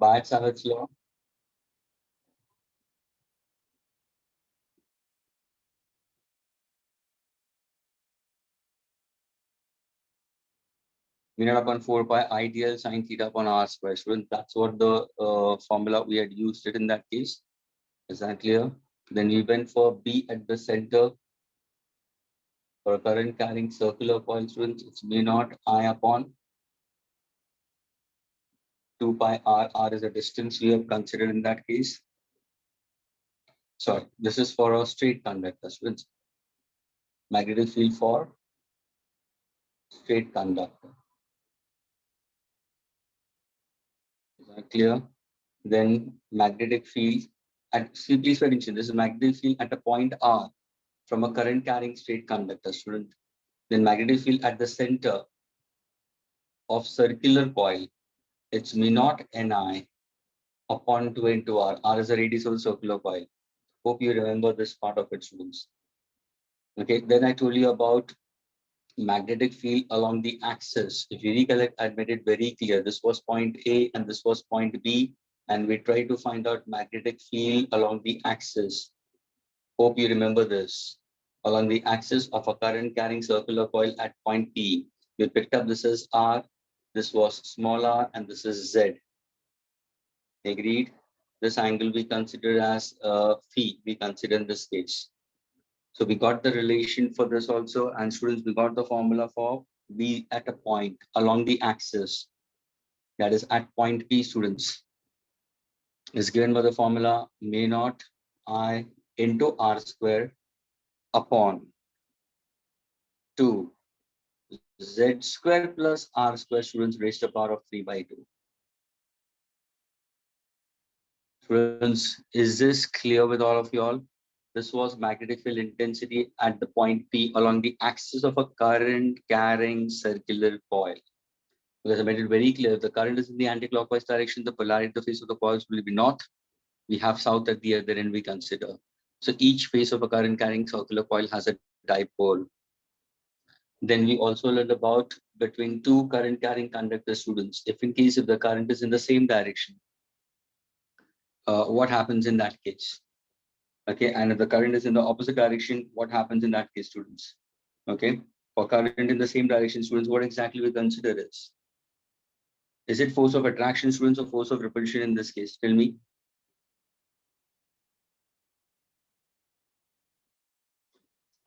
Biot-Savart's law. We know upon 4 pi ideal sine theta upon r square. So that's what the formula we had used it in that case. Is that clear? Then we went for B at the center for a current carrying circular coil. Students, it's mu naught I upon 2 pi r. R is a distance we have considered in that case. Sorry, this is for a straight conductor. Students, magnetic field for straight conductor. Is that clear? Then magnetic field at, see, please pay attention. This is magnetic field at a point R from a current carrying straight conductor. Student, then magnetic field at the center of circular coil. It's mu naught Ni upon 2 into R. R is the radius of the circular coil. Hope you remember this part of it, students. Okay, then I told you about magnetic field along the axis. If you recollect, I made it very clear. This was point A and this was point B, and we tried to find out magnetic field along the axis. Hope you remember this. Along the axis of a current carrying circular coil at point P. We picked up this is R, this was small r, and this is Z. Agreed? This angle we consider as phi, we consider in this case. So we got the relation for this also, and students, we got the formula for B at a point along the axis. That is at point P, students. Is given by the formula mu naught I into R square upon 2 Z square plus R square, students, raised to the power of 3 by 2. Students, is this clear with all of you all? This was magnetic field intensity at the point P along the axis of a current carrying circular coil. Because I made it very clear, if the current is in the anti-clockwise direction, the polarity of the face of the coils will be north. We have south at the other end we consider. So each face of a current carrying circular coil has a dipole. Then we also learned about between two current carrying conductor, students. If in case if the current is in the same direction, what happens in that case? Okay, and if the current is in the opposite direction, what happens in that case, students? Okay, for current in the same direction, students, what exactly we consider is it force of attraction, students, or force of repulsion in this case? Tell me.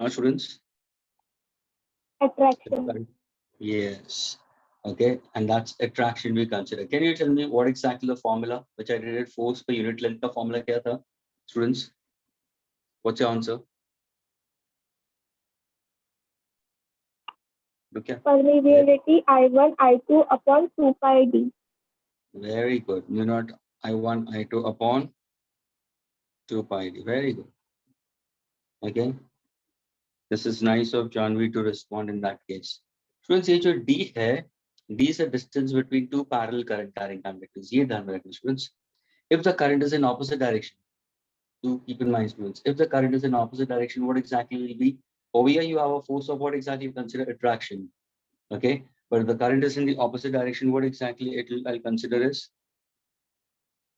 Students? Attraction. Yes. Okay, and that's attraction we consider. Can you tell me what exactly the formula which I did it force per unit length का formula क्या था, students? What's your answer? Look here. Permeability I1 I2 upon 2 pi d. Very good. Mu naught I1 I2 upon 2 pi d. Very good. Okay. This is nice of Janvi to respond in that case. Students, ये जो D है, D is a distance between two parallel current carrying conductors. ये ध्यान में रखना, students. If the current is in opposite direction, do keep in mind, students. If the current is in opposite direction, what exactly will be? Over here, you have a force of what exactly you consider attraction. Okay, but if the current is in the opposite direction, what exactly I'll consider is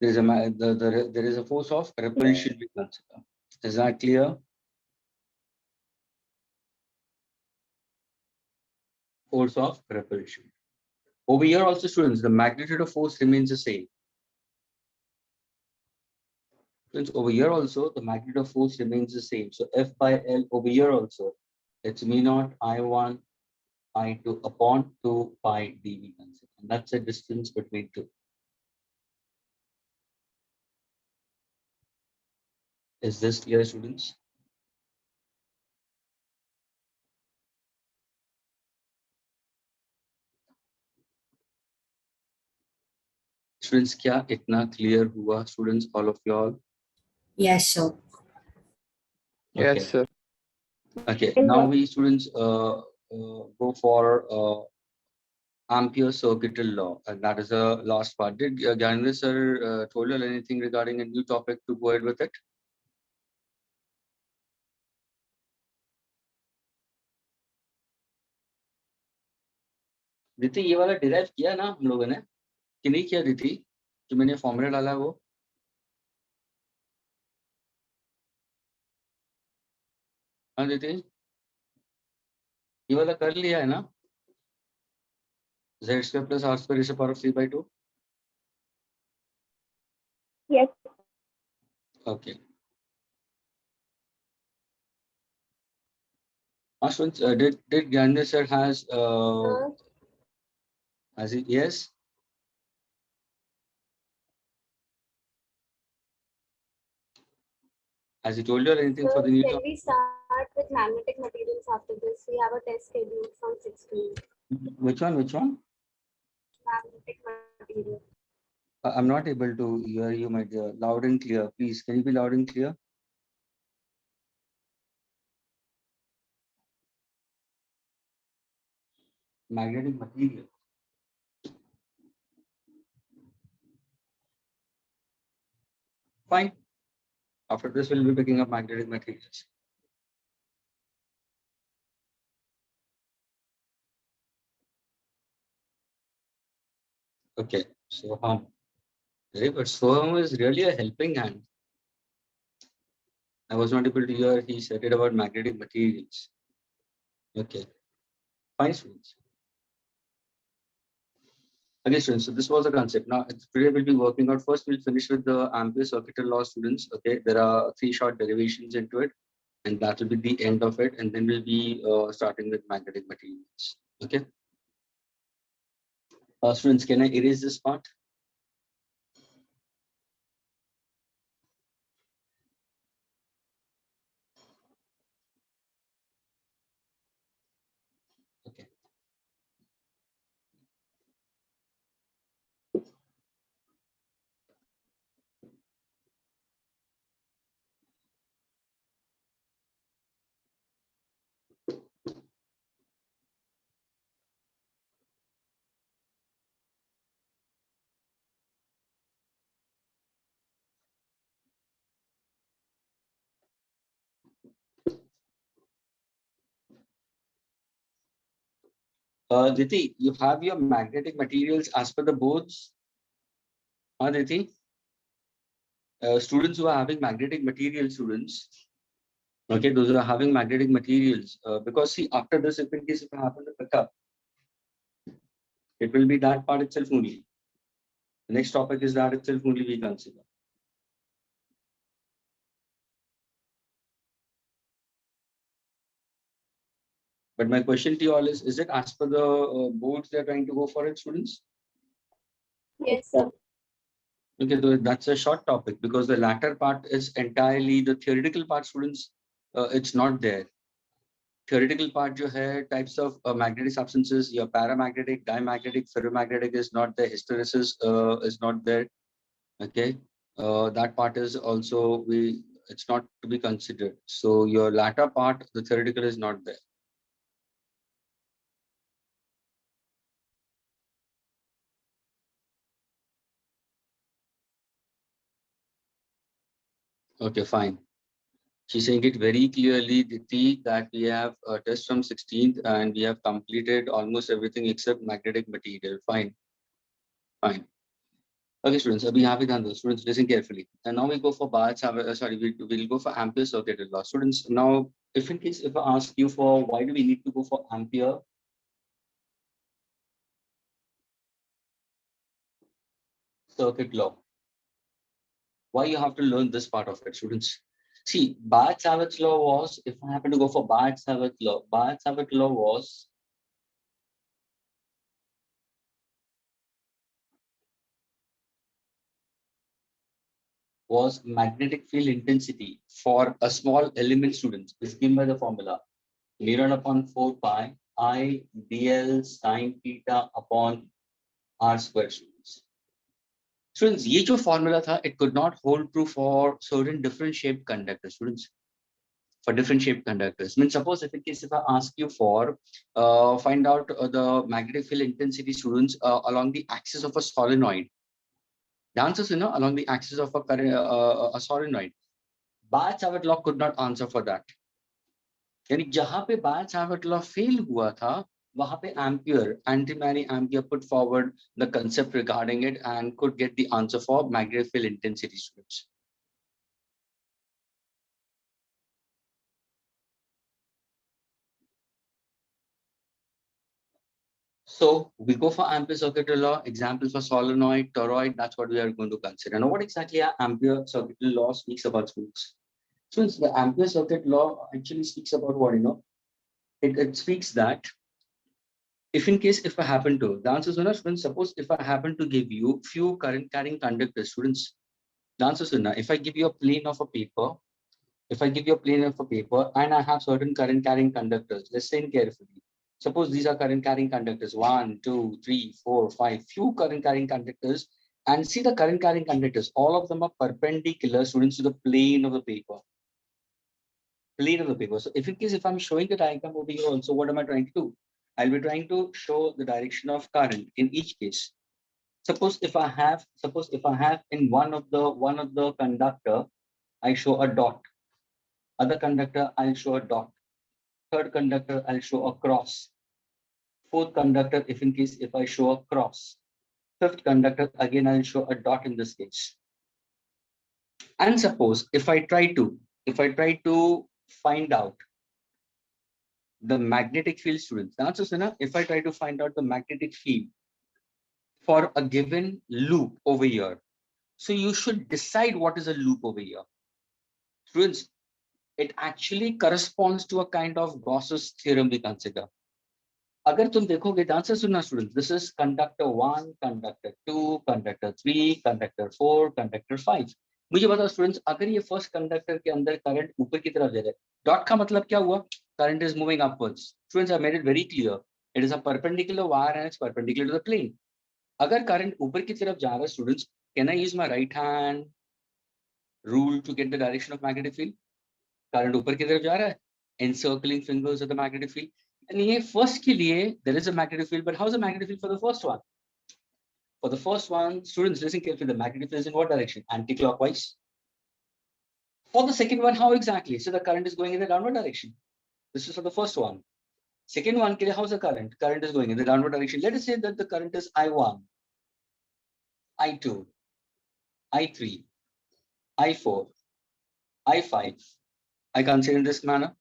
there is a force of repulsion we consider. Is that clear? Force of repulsion. Over here also, students, the magnitude of force remains the same. Students, over here also, the magnitude of force remains the same. So F by L over here also, it's mu naught I1 I2 upon 2 pi d we consider. And that's the distance between two. Is this clear, students? Students, क्या इतना clear हुआ, students, all of you all? Yes, sir. Okay. Yes, sir. Okay, now we students go for Ampere's circuital law, and that is the last part. Did Gyanendra sir told you anything regarding a new topic to go ahead with it? Riti, ये वाला derive किया ना हम लोगों ने कि नहीं किया, Riti? जो मैंने फॉर्मूला डाला है वो? हाँ दीदी, ये वाला कर लिया है ना? Z square plus R square is a power of 3/2. Yes. Okay. Ashwin, did Gandhi sir has he? Yes. Has he told you or anything for the new Can job? we start with magnetic materials after this? We have a test schedule from 16. Which one? Which one? Magnetic material. I'm not able to hear you, my dear. Loud and clear, please. Can you be loud and clear? Magnetic material. Fine. After this, we'll be picking up magnetic materials. Okay. Soham. Very good. Soham is really a helping hand. I was not able to hear. He said it about magnetic materials. Okay. Fine, students. Okay, students. So this was the concept. Now, today we'll be working out. First, we'll finish with the Ampere circuital law, students. Okay. There are 3 short derivations into it, and that will be the end of it. And then we'll be starting with magnetic materials. Okay. Students, can I erase this part? Okay. Diti, you have your magnetic materials as per the boards. Diti, students who are having magnetic material, students. Okay, those who are having magnetic materials. Because see, after this, if in case if I happen to pick up, it will be that part itself only. The next topic is that itself only we consider. But my question to you all is it as per the boards they're trying to go for it, students? Yes, sir. Okay, so that's a short topic because the latter part is entirely the theoretical part, students. It's not there. Theoretical part जो है types of magnetic substances, your paramagnetic, diamagnetic, ferromagnetic is not there. Hysteresis is not there. Okay, that part is also it's not to be considered. So your latter part, the theoretical is not there. Okay, fine. She's saying it very clearly, Diti, that we have a test from 16th and we have completed almost everything except magnetic material. Fine, fine. Okay, students, we have it done. The students listen carefully. And now we go for we'll go for Ampere circuital law. Students, now, if in case if I ask you for why do we need to go for Ampere circuit law? Why you have to learn this part of it, students? See, Barrett-Savitt's law was, if I happen to go for Barrett-Savitt law was magnetic field intensity for a small element, students, is given by the formula mu upon 4 pi I dl sine theta upon r square, students. Students, ये जो formula था, it could not hold true for certain different shaped conductors, students. For different shaped conductors. Means suppose if in case if I ask you for find out the magnetic field intensity, students, along the axis of a solenoid. The answer is along the axis of a solenoid. Barrett-Savitt law could not answer for that. यानी जहां पे Barrett-Savitt law fail हुआ था, वहां पे ampere anti-Mary ampere put forward the concept regarding it and could get the answer for magnetic field intensity students. So we go for Ampere circuitry law, example for solenoid, toroid, that's what we are going to consider. Now what exactly Ampere circuitry law speaks about, students? So the Ampere circuit law actually speaks about what, it speaks that if in case if I happen to, the answer is no, students, suppose if I happen to give you few current carrying conductors, students, the answer is no. If I give you a plane of a paper, if I give you a plane of a paper and I have certain current carrying conductors, listen carefully. Suppose these are current carrying conductors, 1, 2, 3, 4, 5, few current carrying conductors, and see the current carrying conductors, all of them are perpendicular, students, to the plane of the paper. Plane of the paper. So if in case if I'm showing the diagram over here also, what am I trying to do? I'll be trying to show the direction of current in each case. Suppose if I have in one of the conductor, I show a dot. Other conductor, I'll show a dot. Third conductor, I'll show a cross. Fourth conductor, if in case if I show a cross. Fifth conductor, again I'll show a dot in this case. And suppose if I try to find out the magnetic field, students. The answer is, if I try to find out the magnetic field for a given loop over here, so you should decide what is a loop over here. Students, it actually corresponds to a kind of Gauss's theorem we consider. अगर तुम देखोगे, the answer सुनना students, this is conductor 1, conductor 2, conductor 3, conductor 4, conductor 5. मुझे बताओ students, अगर ये first conductor के अंदर करंट ऊपर की तरफ जा रहा है, डॉट का मतलब क्या हुआ? Current is moving upwards. Students, I made it very clear, it is a perpendicular wire and it's perpendicular to the plane. अगर करंट ऊपर की तरफ जा रहा है students, can I use my right hand rule to get the direction of magnetic field? Current ऊपर की तरफ जा रहा है, encircling fingers of the magnetic field. And ये first के लिए there is a magnetic field, but how is the magnetic field for the first one? For the first one, students listen carefully, the magnetic field is in what direction? Anti-clockwise. For the second one, how exactly? So the current is going in the downward direction. This is for the first one. Second one, how's the current? Current is going in the downward direction. Let us say that the current is I1, I2, I3, I4, I5. I consider in this manner.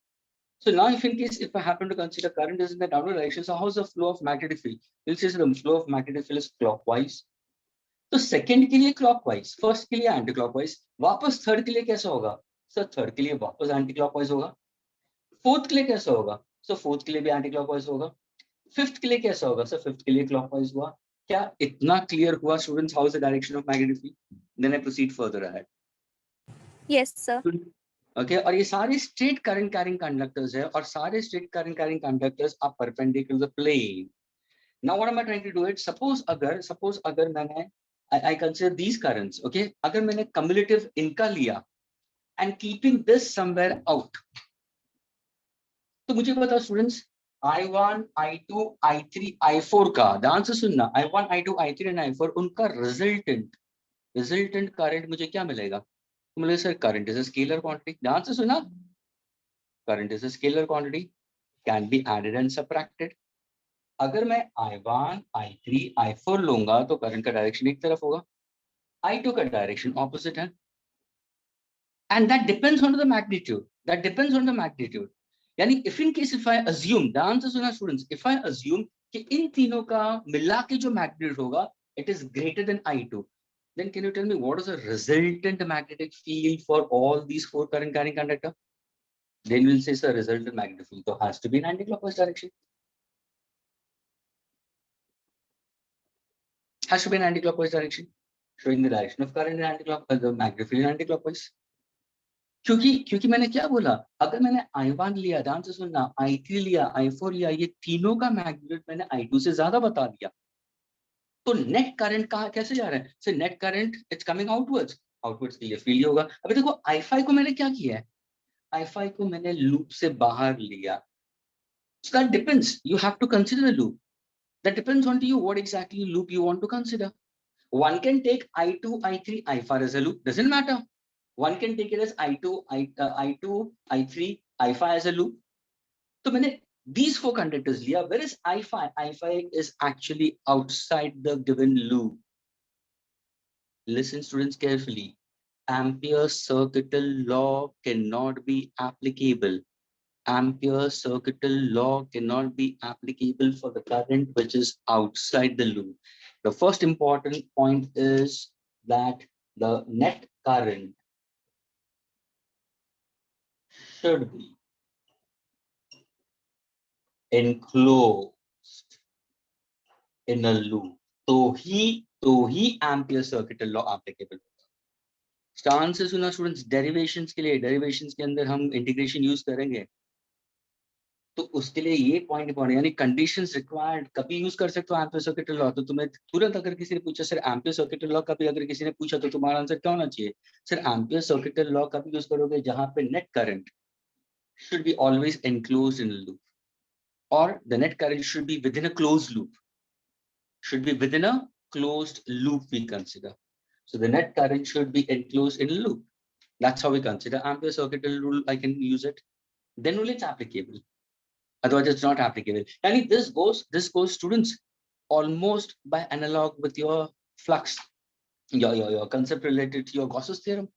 So now if in case if I happen to consider current is in the downward direction, so how's the flow of magnetic field? We'll say the flow of magnetic field is clockwise. तो second के लिए clockwise, first के लिए anti clockwise, वापस third के लिए कैसा होगा? सर थर्ड के लिए वापस एंटी क्लॉकवाइज होगा. फोर्थ के लिए कैसा होगा? सो फोर्थ के लिए भी एंटी क्लॉकवाइज होगा. फिफ्थ के लिए कैसा होगा? सर फिफ्थ के लिए क्लॉकवाइज हुआ. क्या इतना क्लियर हुआ students how is the direction of magnetic field? Then I proceed further ahead. Yes sir. Okay, और ये सारे स्ट्रेट करंट कैरिंग कंडक्टर्स है, और सारे straight current carrying conductors are perpendicular to the plane. Now what am I trying to do it? Suppose अगर मैंने I consider these currents, okay? अगर मैंने cumulative इनका लिया and keeping this somewhere out, तो मुझे बताओ students, I1, I2, I3, I4 का, the answer सुनना, I1, I2, I3 and I4, उनका resultant current मुझे क्या मिलेगा? तो मिलेगा sir current is a scalar quantity. The answer सुना, current is a scalar quantity, can be added and subtracted. अगर मैं I1, I3, I4 लूंगा तो करंट का डायरेक्शन एक तरफ होगा, I2 का डायरेक्शन ऑपोजिट है. And that depends on the magnitude. यानी if in case if I assume, the answer सुना स्टूडेंट्स, इफ आई अज्यूम कि इन तीनों का मिला के जो मैग्नीट्यूड होगा it is greater than I2, then can you tell me what is the resultant magnetic field for all these four current carrying conductor? Then we'll say the resultant magnetic field so has to be in anti-clockwise direction. Has to be in anti-clockwise direction, showing the direction of current in anti-clockwise, the magnetic field in anti-clockwise. क्योंकि मैंने क्या बोला, अगर मैंने I1 लिया, ध्यान से सुनना, I3 लिया, I4 लिया, ये तीनों का मैग्नीट्यूड मैंने I2 से ज्यादा बता दिया, तो नेट करंट कहाँ कैसे जा रहा है? So net current it's coming outwards के लिए फील्ड होगा. अभी देखो I5 को मैंने क्या किया है, I5 को मैंने लूप से बाहर लिया. So that depends, you have to consider the loop. That depends on you what exactly loop you want to consider. One can take I2, I3, I4 as a loop, doesn't matter. One can take it as I2, I3, I5 as a loop. तो मैंने these four conductors लिया, whereas I5 is actually outside the given loop. Listen students carefully. Ampere's circuital law cannot be applicable. Ampere's circuital law cannot be applicable for the current which is outside the loop. The first important point is that the net current should be enclosed in a loop. तो ही Ampere circuital law applicable. Star से सुना students, derivations के लिए, derivations के अंदर हम integration use करेंगे, तो उसके लिए ये पॉइंट इंपॉर्टेंट, यानी कंडीशंस रिक्वायर्ड कभी यूज कर सकते हो एम्पियर सर्किटल लॉ। तो तुम्हें तुरंत अगर किसी ने पूछा सर एम्पियर सर्किटल लॉ कभी, अगर किसी ने पूछा तो तुम्हारा आंसर क्या होना चाहिए? सर एम्पियर सर्किटल लॉ कभी यूज करोगे जहां पे net current should be always enclosed in a loop, or the net current should be within a closed loop, should be within a closed loop we consider. So the net current should be enclosed in a loop. That's how we consider Ampere circuital rule. I can use it. Then only it's applicable. Otherwise, it's not applicable. And this goes, students, almost by analog with your flux, your concept related to your Gauss's theorem.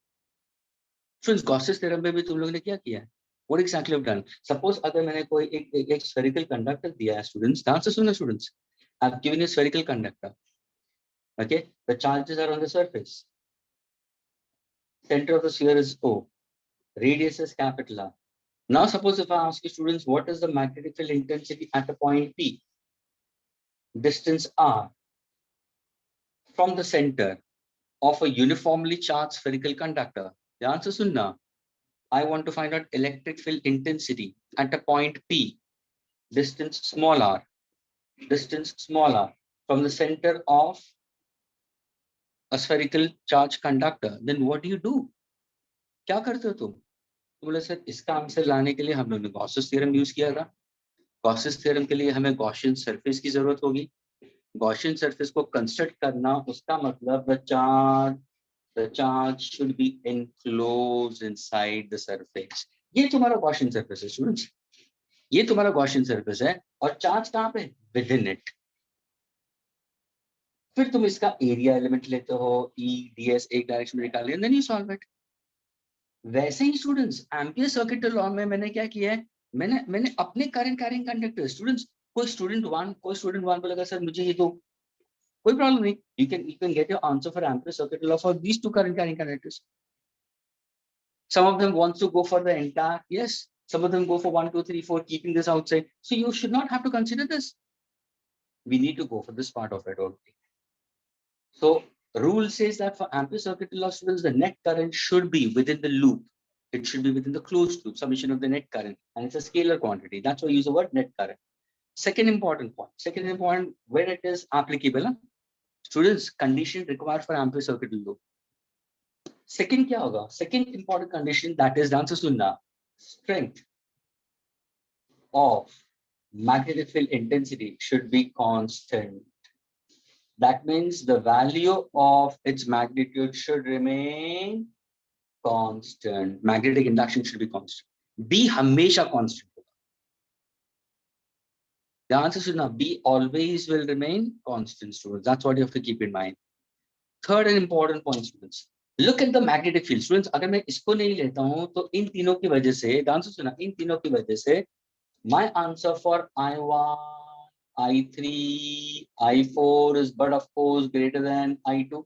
Students, Gauss's theorem पे भी तुम लोगों ने क्या किया है? What exactly have done? Suppose अगर मैंने कोई एक spherical conductor दिया है students, ध्यान से सुनो students. I've given you a spherical conductor. Okay, the charges are on the surface. Center of the sphere is O. Radius is capital R. Now, suppose if I ask you students, what is the magnetic field intensity at a point P? Distance R from the center of a uniformly charged spherical conductor. The answer is no. I want to find out electric field intensity at a point P. Distance small r. Distance small r from the center of a spherical charged conductor. Then what do? क्या करते हो तुम? बोले sir इसका answer लाने के लिए हम लोगों ने गॉसेस थ्योरम यूज किया था। गॉसेस थ्योरम के लिए हमें गॉसियन सरफेस की जरूरत होगी। गॉसियन सरफेस को कंस्ट्रक्ट करना, उसका मतलब the charge should be enclosed inside the surface. ये तुम्हारा गॉसियन सरफेस है स्टूडेंट्स, ये तुम्हारा गॉसियन सरफेस है, और चार्ज कहाँ पे? With in it. फिर तुम इसका एरिया एलिमेंट लेते हो, ई डी एस, एक डायरेक्शन में निकाल लिया, देन यू सॉल्व इट। वैसे ही स्टूडेंट्स एम्पियर सर्किटल लॉ में मैंने क्या किया है, मैंने अपने करंट कैरिंग कंडक्टर, स्टूडेंट्स कोई स्टूडेंट वन बोलेगा सर मुझे ये तो कोई प्रॉब्लम नहीं, you can get your answer for Ampere circuital law for these two current carrying conductors. Some of them wants to go for the entire, yes, some of them go for 1 2 3 4, keeping this outside, so you should not have to consider this. We need to go for this part of it only. So rule says that for Ampere circuital law students, the net current should be within the loop. It should be within the closed loop, summation of the net current, and it's a scalar quantity. That's why I use the word net current. Second important point, where it is applicable, students, condition required for Ampere circuital law. Second क्या होगा? Second important condition, that is, ध्यान से सुनना, strength of magnetic field intensity should be constant. That means the value of its magnitude should remain constant. Magnetic induction should be constant. B हमेशा constant होगा। ध्यान से सुनना, B always will remain constant, students. That's what you have to keep in mind. Third and important point, students. Look at the magnetic field, students. अगर मैं इसको नहीं लेता हूं तो इन तीनों की वजह से, ध्यान से सुना, इन तीनों की वजह से my answer for I1, I3, I4 is but of course greater than I2.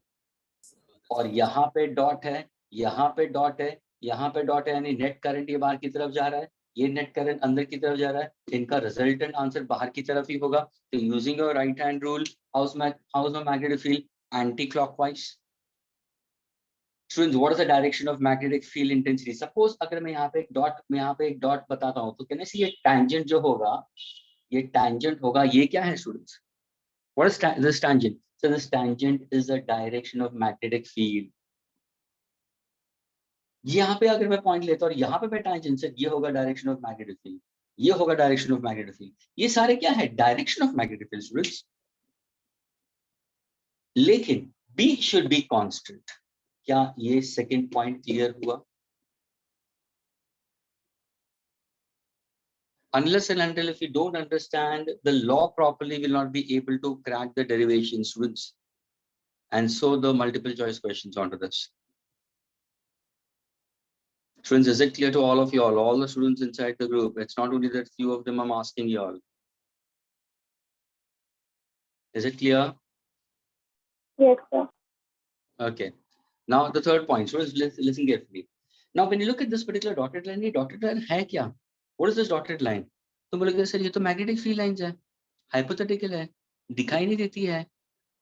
और यहाँ पे डॉट है, यहाँ पे डॉट है, यहाँ पे डॉट है, यानी नेट करंट ये बाहर की तरफ जा रहा है, ये नेट करंट अंदर की तरफ जा रहा है, इनका रिजल्टेंट आंसर बाहर की तरफ ही होगा। तो using your right hand rule, house magnetic field anti clockwise. Students, what is the direction of magnetic field intensity? Suppose अगर मैं यहाँ पे एक डॉट बताता हूँ, तो कहने से ये tangent जो होगा, ये tangent होगा, ये क्या है students? What is this tangent? So this tangent is the direction of magnetic field. यहाँ पे अगर मैं पॉइंट लेता हूँ और यहाँ पे मैं tangent से, ये होगा direction of magnetic field, ये होगा direction of magnetic field, ये सारे क्या है? Direction of magnetic field, students. लेकिन B should be constant. क्या ये सेकेंड पॉइंट क्लियर हुआ? Unless and until if you don't understand the law properly, will not be able to crack the derivation, students. And so the multiple choice questions onto this. Students, is it clear to all of you all the students inside the group? It's not only that few of them I'm asking you all. Is it clear? Yes, sir. Okay. Now the third point. So listen carefully. Now when you look at this particular dotted line, ये dotted line है क्या? What is this dotted line? तो बोलोगे sir ये तो magnetic field lines है, hypothetical है, दिखाई नहीं देती है.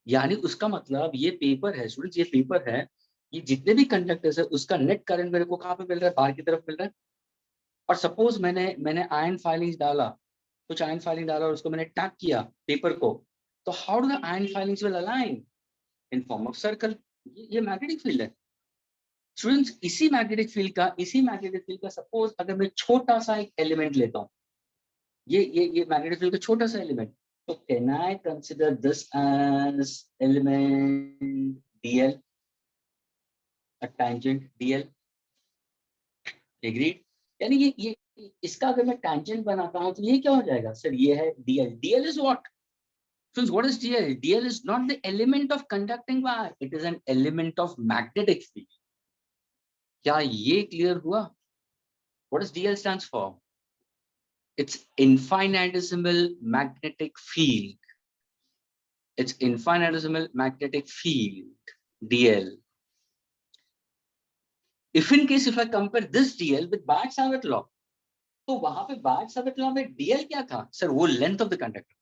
यानी उसका मतलब ये पेपर है स्टूडेंट्स, ये पेपर है, ये जितने भी कंडक्टर्स है उसका नेट करंट मेरे को कहाँ पे मिल रहा है? बाहर की तरफ मिल रहा है. और सपोज मैंने आयन फाइलिंग्स डाला, कुछ आयन फाइलिंग डाला और उसको मैंने टैग किया पेपर को, तो how do the ion filings will align in form of circle. ये मैग्नेटिक फील्ड है स्टूडेंट्स. इसी मैग्नेटिक फील्ड का सपोज अगर मैं छोटा सा एक एलिमेंट लेता हूँ, ये मैग्नेटिक फील्ड का छोटा सा एलिमेंट, तो can I consider this as element DL, a tangent DL. Agreed? यानी ये इसका अगर मैं टैंजेंट बनाता हूं तो ये क्या हो जाएगा सर? ये है DL. DL is what? Friends, what is DL? DL is not the element of conducting wire. It is an element of magnetic field. क्या ये क्लियर हुआ? What does DL stands for? It's infinitesimal magnetic field. It's infinitesimal magnetic field, DL. If in case if I compare this DL with Barrett-Savart law, तो वहां पे Barrett-Savart law में DL क्या था? Sir वो length of the conductor.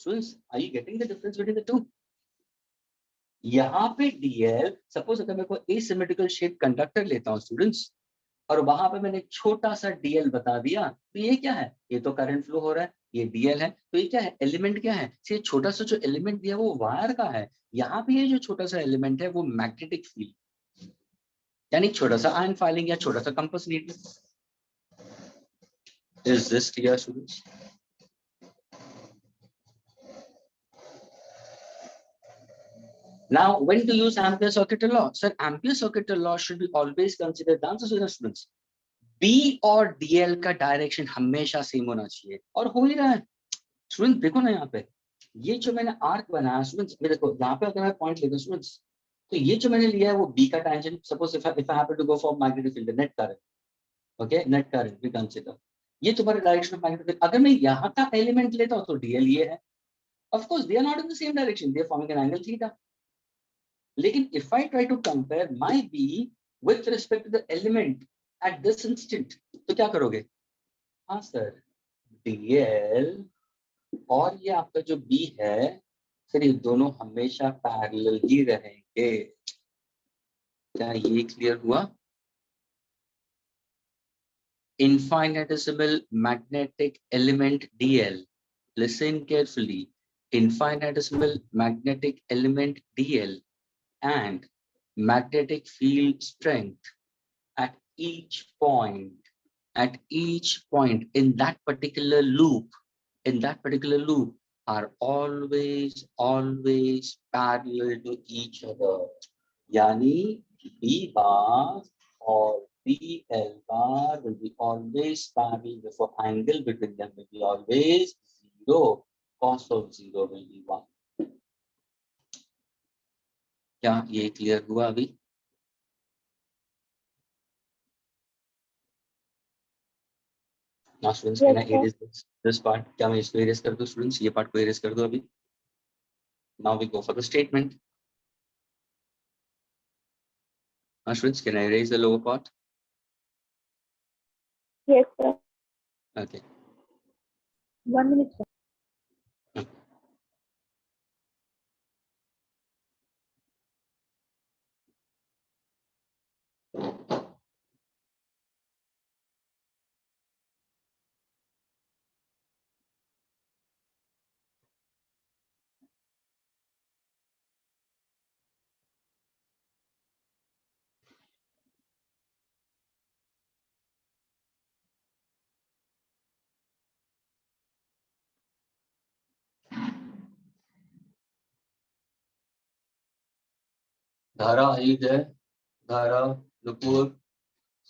Students, are you getting the difference between the two? यहाँ पे DL, suppose अगर मैं कोई asymmetrical shaped कंडक्टर लेता हूँ स्टूडेंट्स, और वहां पे मैंने छोटा सा DL बता दिया, तो ये क्या है? ये तो करंट फ्लो हो रहा है, ये DL है, तो ये क्या है? एलिमेंट क्या है? ये छोटा सा जो एलिमेंट दिया वो वायर का है. यहाँ पे ये जो छोटा सा एलिमेंट है वो मैग्नेटिक फील्ड, यानी छोटा सा आयन फाइलिंग या छोटा सा compass needle. Is this clear students? Now, when to use Ampere circuit law? Sir, Ampere circuit law should be always considered. The answer is students. B और DL का direction हमेशा same होना चाहिए, और हो ही रहा है. स्टूडेंट देखो ना यहाँ पे, ये जो मैंने आर्क बनाया स्टूडेंट्स, ये देखो यहाँ पे अगर मैं पॉइंट लेता हूँ स्टूडेंट्स, तो ये जो मैंने लिया है वो B का tangent. Suppose if I happen to go for magnetic field, net current, okay, net current we consider, ये तुम्हारे डायरेक्शन ऑफ मैग्नेटिक फील्ड. अगर मैं यहाँ का एलिमेंट लेता हूँ तो DL ये है. Of course they are not in the same direction, they are forming an angle theta. लेकिन if I try to compare my B with respect to the element at this instant, तो क्या करोगे? हाँ sir, DL और ये आपका जो B है सर, ये दोनों हमेशा पैरेलल ही रहेंगे. क्या ये क्लियर हुआ? Infinitesimal magnetic element DL. Listen carefully. Infinitesimal magnetic element DL and magnetic field strength at each point in that particular loop are always parallel to each other. Yani B bar or BL bar will be always parallel. Therefore, angle between them will be always 0. Cos of 0 will be 1. क्या ये clear हुआ अभी? Now students, can I erase this part? क्या मैं इसको erase कर दूं students? ये part को erase कर दूं अभी? Now we go for the statement. Now students, can I erase the lower part? Yes, sir. Okay. 1 minute, sir. Dhara, are you there? Dhara, Nupur,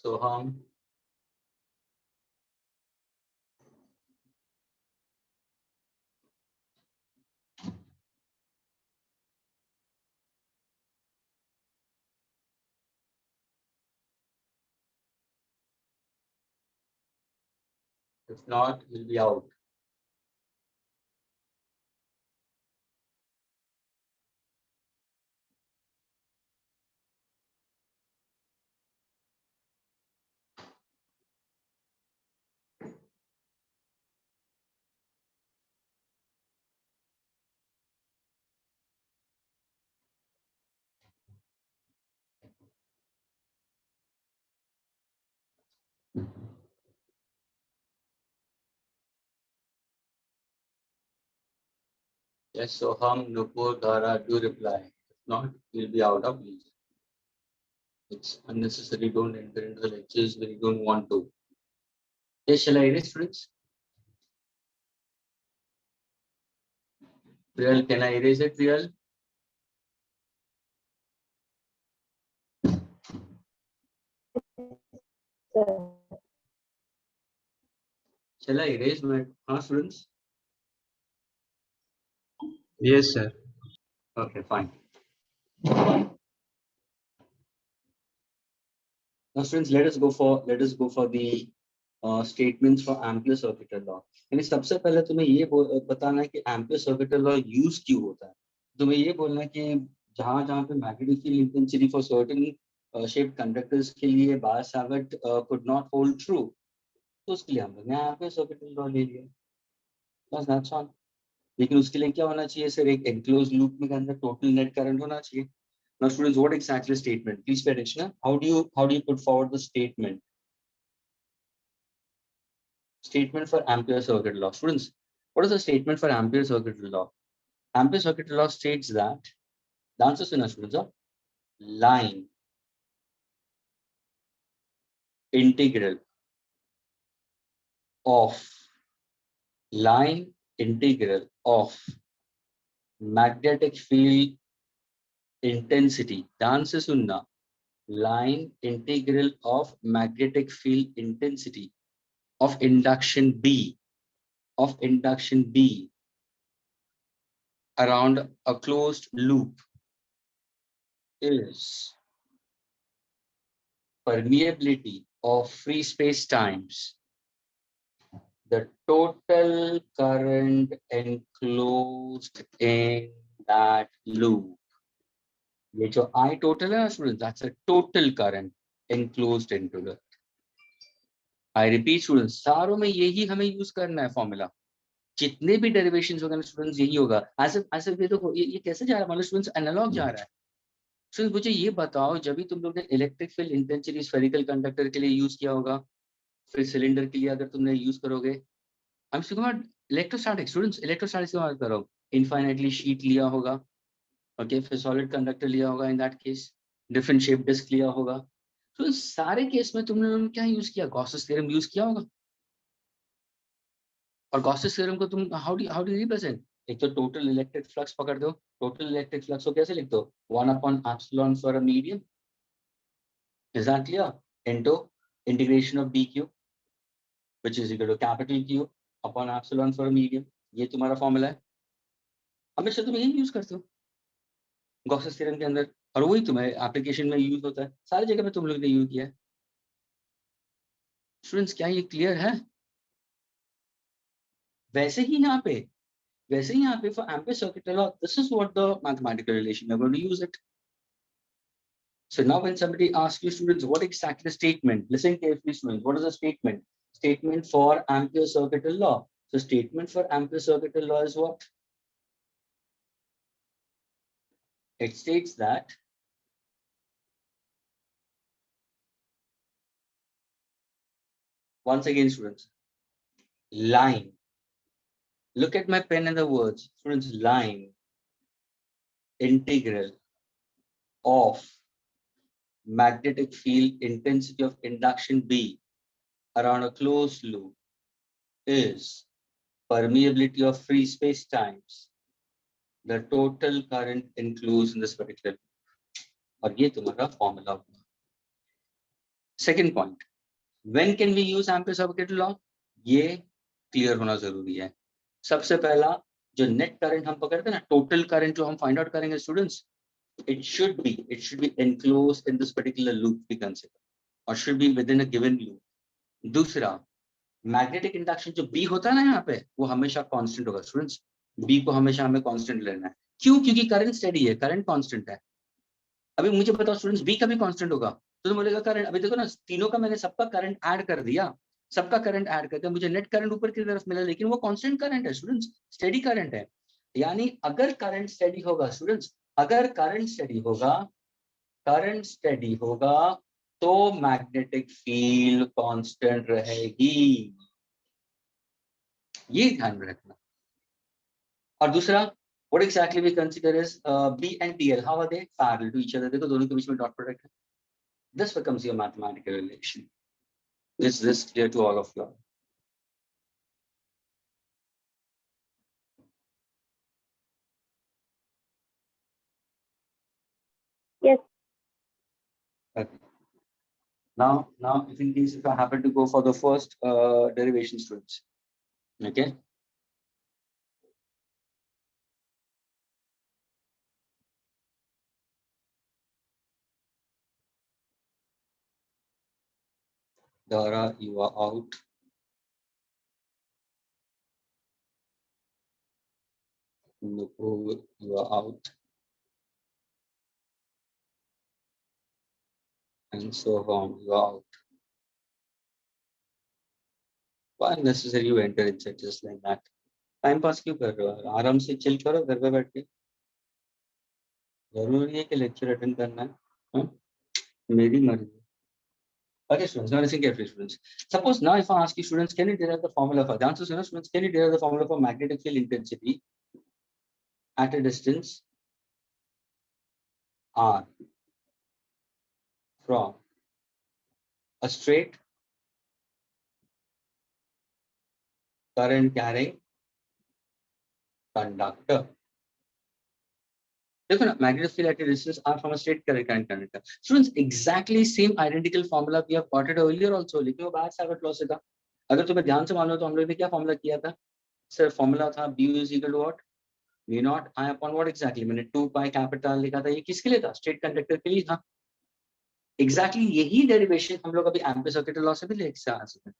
Soham. If not, you'll be out. Yes, so Ham, Nupur, Dhara, do reply. If not, you'll be out of please. It's unnecessary. Don't enter into the lectures when you don't want to. Yes, shall I erase, friends? Real, can I erase it, Real? Sir. Shall I erase my students? Yes, sir. Okay, fine. Now, students, let us go for the statements for Ampere circuital law. यानी सबसे पहले तुम्हें ये बताना है कि Ampere circuital law use क्यों होता है. तुम्हें ये बोलना है कि जहां पे magnetic field intensity for certain shaped conductors के लिए Biot-Savart could not hold true, तो उसके लिए हम लोग ने Ampere circuital law ले लिया. बस that's all. लेकिन उसके लिए क्या होना चाहिए सर? एक enclosed loop में के अंदर total net current होना चाहिए. Now, students, what exactly is statement? Please pay attention. How do you put forward the statement? Statement for Ampere circuit law. Students, what is the statement for Ampere circuit law? Ampere circuit law states that the answer is, students, are line integral of magnetic field intensity. The answer is line integral of magnetic field intensity of induction B around a closed loop is permeability of free space times, the total current enclosed in that loop. ये जो I total है students, that's a total current enclosed into that. I repeat students, सारों में यही हमें use करना है formula. जितने भी डेरिवेशंस होगा स्टूडेंट्स यही होगा. ऐसे ये देखो ये कैसे जा रहा है, मतलब स्टूडेंट्स एनालॉग जा रहा है. स्टूडेंट्स मुझे ये बताओ, जब भी तुम लोग ने electric field intensity spherical conductor के लिए यूज किया होगा, फिर सिलेंडर के लिए अगर तुमने यूज करोगे, I am speaking about electrostatics. Students electrostatics की बात करो, इनफाइनाइटली शीट लिया होगा, ओके, फिर सॉलिड कंडक्टर लिया होगा, in that case different shape disc लिया होगा. तो सारे केस में तुम लोगों ने क्या यूज किया? गॉसेस थ्योरम यूज किया होगा. और गॉसेस थ्योरम को तुम हाउ डू रिप्रेजेंट? एक तो टोटल इलेक्ट्रिक फ्लक्स पकड़ दो. टोटल इलेक्ट्रिक फ्लक्स को कैसे लिख दो? 1/epsilon for a medium. Is that clear? Into integration of dq, which is equal to capital Q upon epsilon for a medium. ये तुम्हारा फॉर्मूला है. हमेशा तुम यही यूज करते हो गॉसेस थ्योरम के अंदर, और वही तुम्हें एप्लीकेशन में यूज होता है. सारी जगह पे तुम लोग ने यूज किया है. स्टूडेंट्स, क्या ये क्लियर है? वैसे ही यहाँ पे for Ampere circuital law, this is what the mathematical relation we're going to use it. So now when somebody asks you, students, what exactly the statement? Listen carefully, students. What is the statement? Statement for Ampere circuital law. So statement for Ampere circuital law is what? It states that once again, students, line. Look at my pen and the words. Students, line integral of magnetic field intensity of induction B around a closed loop is permeability of free space times, the total current enclosed in this particular loop. और ये तुम्हारा formula होगा. Second point, when can we use ampere circuit law? ये clear होना जरूरी है. सबसे पहला जो नेट करंट हम पकड़ते हैं ना, टोटल करंट जो हम फाइंड आउट करेंगे students, it should be enclosed in this particular loop we consider, or should be within a given loop. दूसरा, मैग्नेटिक इंडक्शन जो बी होता है ना यहाँ पे, वो हमेशा कांस्टेंट होगा स्टूडेंट्स। बी को हमेशा हमें कांस्टेंट लेना है। क्यों? क्योंकि करंट स्टेडी है, करंट कांस्टेंट है। अभी मुझे बताओ स्टूडेंट्स, बी का भी कांस्टेंट होगा तो तुम बोलेगा करंट। अभी देखो ना, तीनों का मैंने सबका करंट ऐड कर दिया, सबका करंट ऐड करके मुझे नेट करंट ऊपर की तरफ मिला, लेकिन वो कांस्टेंट करंट है स्टूडेंट्स, स्टेडी करंट है। यानी अगर करंट स्टेडी होगा स्टूडेंट्स, अगर करंट स्टेडी होगा, करंट स्टेडी होगा तो मैग्नेटिक फील्ड कांस्टेंट रहेगी, ये ध्यान में रखना। और दूसरा, what exactly we consider is B and DL, how are they parallel to each other? देखो दोनों के बीच में डॉट प्रोडक्ट है। This becomes your mathematical relation. Is this clear to all of you? Yes. Okay. Now, if in case if I happen to go for the first derivation, students, okay. Dara, you are out. Nupur, you are out. And so on, you are out. Why unnecessary you enter inside just like that? Time pass क्यों कर रहे हो? आराम से chill करो घर पे बैठ के। जरूरी है कि लेक्चर अटेंड करना है? हाँ? मेरी मर्जी। Okay, students, now listen carefully, students. Suppose now if I ask you, students, can you derive the formula for the answers? You know, students, can you derive the formula for magnetic field intensity at a distance r from a straight current carrying conductor? देखो ना, magnetic field at a distance r from a straight current carrying conductor. Students, exactly same identical formula we have got it earlier also, लेकिन वो बाहर law से था। अगर तुम्हें ध्यान से मानो तो हम लोग ने क्या फॉर्मूला किया था सर? फॉर्मूला था B is equal to what? V naught I upon what exactly? मैंने 2 pi capital लिखा था। ये किसके लिए था? स्ट्रेट कंडक्टर के लिए था। एग्जैक्टली यही डेरिवेशन हम लोग अभी एम्पीयर सर्किट लॉ से भी ले सकते हैं।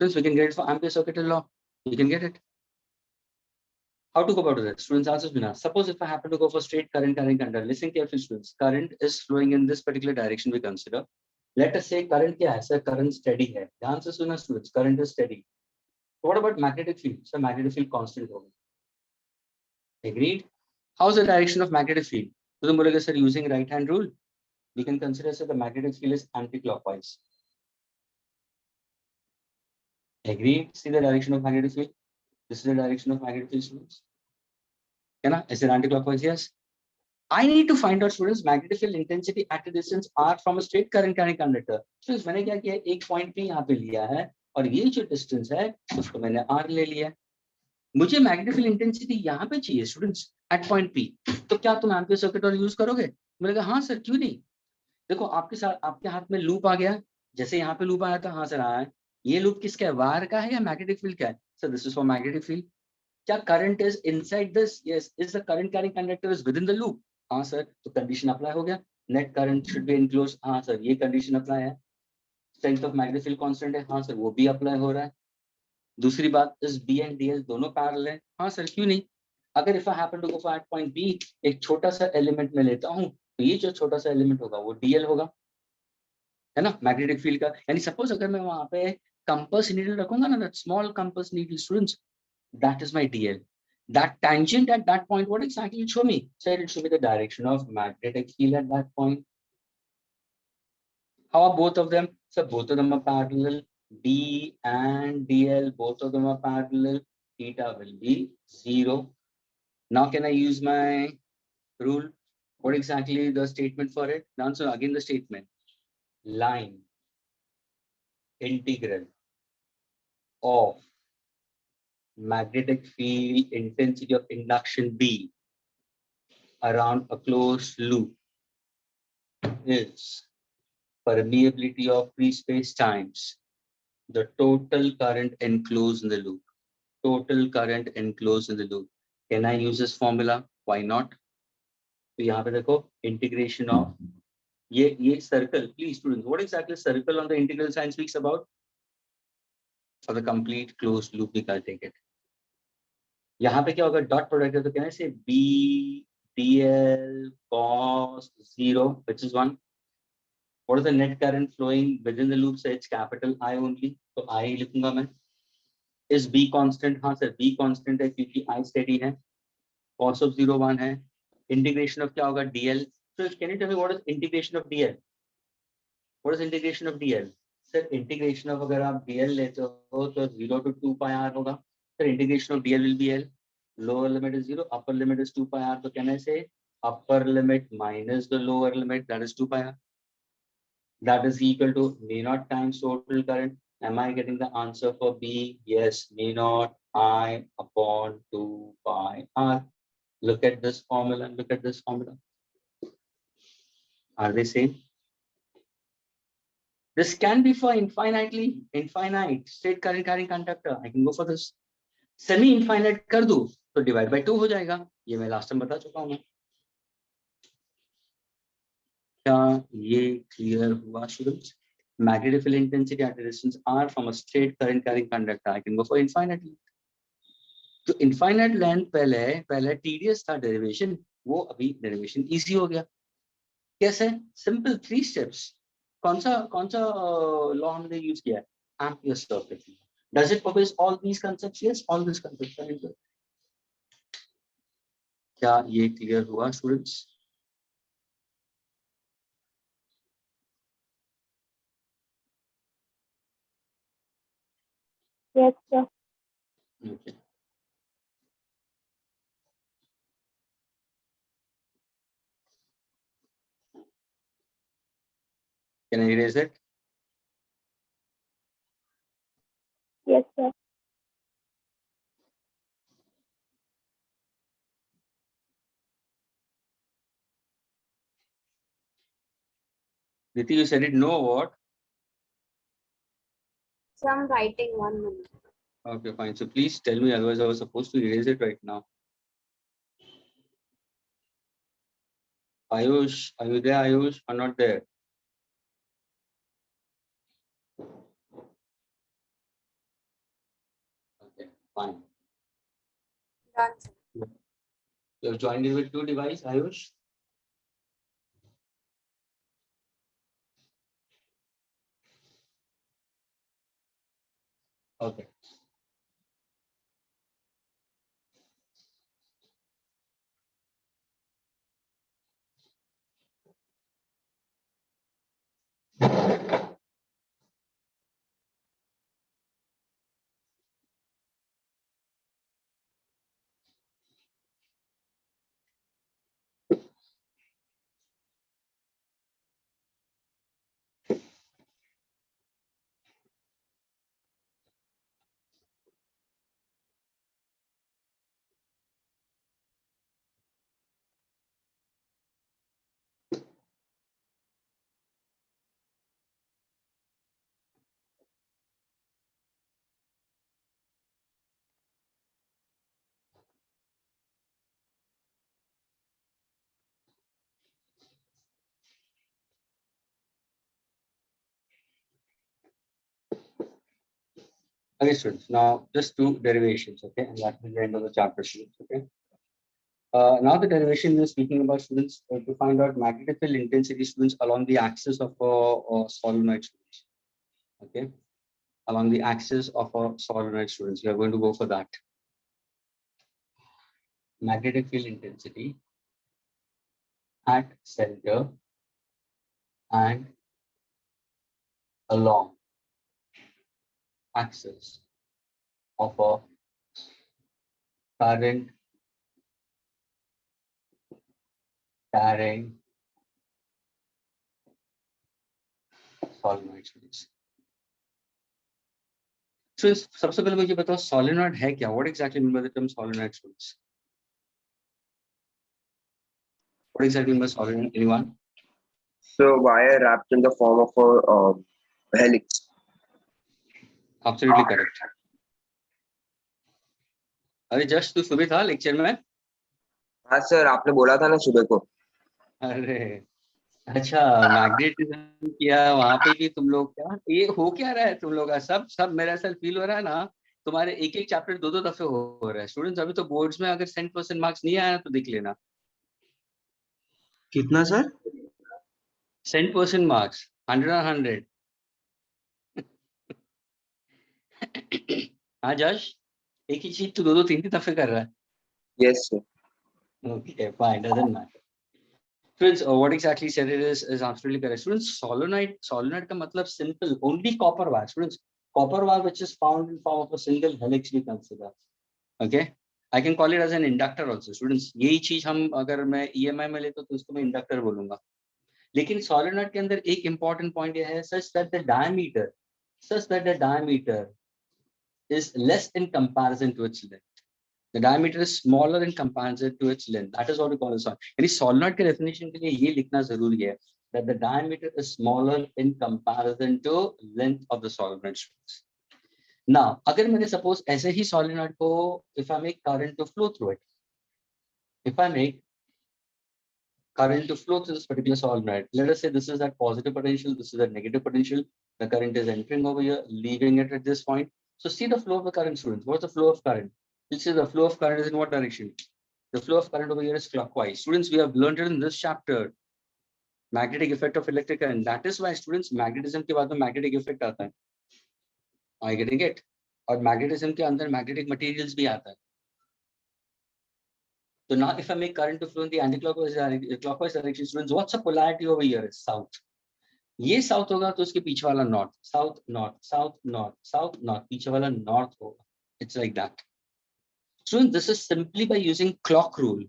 Students, we can get it for ampere circuit law. You can get it. How to go about it? Students, answers me now. Suppose if I happen to go for straight current carrying conductor, listen carefully, students. Current is flowing in this particular direction we consider. Let us say current क्या है? Sir, current steady है। ध्यान से सुना students, current is steady. What about magnetic field? So magnetic field constant होगा। Agreed? How's the direction of magnetic field? तो तुम बोलोगे sir, using right hand rule, we can consider that the magnetic field is anti-clockwise. Agreed? See the direction of magnetic field. This is the direction of magnetic field, students. Is it anti-clockwise? Yes. I need to find out, students, magnetic field intensity at a distance r from a straight current carrying conductor. Students, मैंने क्या किया? एक point पे यहाँ पे लिया है और ये जो डिस्टेंस है उसको मैंने r ले लिया। मुझे मैग्नेटिक फील्ड इंटेंसिटी यहाँ पे चाहिए स्टूडेंट्स, एट पॉइंट P। तो क्या तुम एम्पीयर सर्किट और यूज करोगे? बोलेगा हाँ सर, क्यों नहीं। देखो आपके साथ, आपके हाथ में लूप आ गया, जैसे यहाँ पे लूप आया था। हाँ सर आया है। ये लूप किसका है? वायर का है या मैग्नेटिक फील्ड का है? Sir this is for magnetic field. क्या current is inside this? Yes. Is the current carrying conductor is within the loop? हाँ सर। तो कंडीशन अप्लाई हो गया, net current should be enclose. हाँ sir, ये condition apply है। Strength of magnetic field constant है। हाँ sir, वो भी अप्लाई हो रहा है। दूसरी बात, इस बी एंड डी एल दोनों पैरेलल है। हाँ सर, क्यों नहीं। अगर if I happen to go for at point B, एक छोटा सा एलिमेंट में लेता हूँ, तो ये जो छोटा सा एलिमेंट होगा वो डीएल होगा, है ना, मैग्नेटिक फील्ड का। यानी सपोज अगर मैं वहां पे कंपास नीडल रखूंगा ना, that small compass needle, students, that is my DL. That tangent at that point, what exactly it show me? So it show me the direction of magnetic field at that point. How are both of them? So both of them are parallel. D and DL, both of them are parallel. Theta will be 0. Now can I use my rule? What exactly the statement for it? Now, so again the statement. Line integral of magnetic field intensity of induction B around a closed loop is permeability of free space times the total current enclosed in the loop. Total current enclosed in the loop. Can I use this formula? Why not? तो यहाँ पे देखो, integration of ये circle. Please students, what exactly circle on the integral sign speaks about? for the complete closed loop we can take it. यहाँ पे क्या होगा, dot product है तो कहने से b dl cos 0 which is 1. What is the net current flowing within the loop? So it's capital I only, तो I लिखूंगा मैं. Is b constant? हाँ सर b constant है क्योंकि I steady है. Cos of 0 1 है. Integration of क्या होगा, dl. So can you tell me what is integration of dl? What is integration of dl? Sir integration of अगर आप dl लेते हो तो 0 to 2 pi r होगा. Sir integration of dl will be l. Lower limit is 0, upper limit is 2 pi r. तो कहने से upper limit minus the lower limit, that is 2 pi r. That is equal to mu naught times total current. Am I getting the answer for B? Yes, mu naught I upon 2 pi r. Look at this formula and look at this formula. Are they same? This can be for infinite state current carrying conductor. I can go for this. Semi infinite कर दूं तो divide by 2 हो जाएगा. ये मैं last time बता चुका हूँ. क्या ये clear हुआ students? Magnetic field intensity at a distance r from a straight current carrying conductor. I can go for infinite length. तो infinite length पहले tedious था derivation, वो अभी derivation easy हो गया. कैसे? Simple 3 steps. कौन सा law हमने use किया है? Ampere's law. Does it obeys all these concepts? Yes, all these concepts are into. क्या ये clear हुआ students? Yes, sir. Okay. Can I erase it? Yes, sir. Diti, you said it no what? So I'm writing 1 minute. Okay, fine. So please tell me, otherwise I was supposed to erase it right now. Ayush, are you there, Ayush, or not there? Okay, fine. Done. Sir. You have joined in with 2 devices, Ayush? Okay. Okay, students. Now just 2 derivations, okay, and that will be the end of the chapter, students. Okay. Now the derivation we are speaking about, students, to find out magnetic field intensity, students, along the axis of a solenoid, students. Okay, along the axis of a solenoid, students. We are going to go for that. Magnetic field intensity at center and along axis of a current carrying solenoid, students. So सबसे पहले मुझे बताओ solenoid है क्या? What exactly mean by the term solenoid, students? What exactly mean by solenoid? Anyone? So wire wrapped in the form of a helix. Absolutely correct. अरे just तू सुबह था लेक्चर में? हाँ सर, आपने बोला था ना सुबह को. अरे अच्छा, मैग्नेटिज्म किया वहां पे भी तुम लोग, क्या ये हो क्या रहा है तुम लोग का? सब सब मेरा ऐसा फील हो रहा है ना, तुम्हारे एक एक चैप्टर दो दो दफे हो रहा है स्टूडेंट्स। अभी तो बोर्ड्स में अगर 100% मार्क्स नहीं आया तो देख लेना। कितना सर? 100% मार्क्स, 100 और 100। हाँ जश, एक ही चीज तो दो दो तीन तीन दफे कर रहा है। Yes, sir. Okay, fine, doesn't matter. Students, what exactly said it is absolutely correct. Students, solenoid का मतलब simple, only copper wire. Students, copper wire which is found in form of a single helix we consider. Okay, I can call it as an inductor also. Students, यही चीज हम अगर मैं EMI में लेता तो उसको मैं inductor बोलूंगा। लेकिन solenoid के अंदर एक important point यह है, such that the diameter is less in comparison to its length. The diameter is smaller in comparison to its length. That is what we call a solenoid. यानी solenoid के definition के लिए ये लिखना जरूरी है, that the diameter is smaller in comparison to length of the solenoid. Now, अगर मैंने suppose ऐसे ही solenoid को, if I make current to flow through it, if I make current to flow through this particular solenoid, let us say this is at positive potential, this is at negative potential. The current is entering over here, leaving it at this point. So see the flow of the current, students. What's the flow of current? You'll see the flow of current is in what direction? The flow of current over here is clockwise. Students, we have learned it in this chapter, magnetic effect of electric current. That is why students, magnetism के बाद में magnetic effect आता है. Are you getting it? और magnetism के अंदर magnetic materials भी आता है. So now if I make current to flow in the anti-clockwise direction, students, what's the polarity over here? Is south. ये साउथ होगा तो उसके पीछे वाला north, south north, south north, south north, पीछे वाला नॉर्थ होगा. It's like that. Students, this is simply by using clock rule.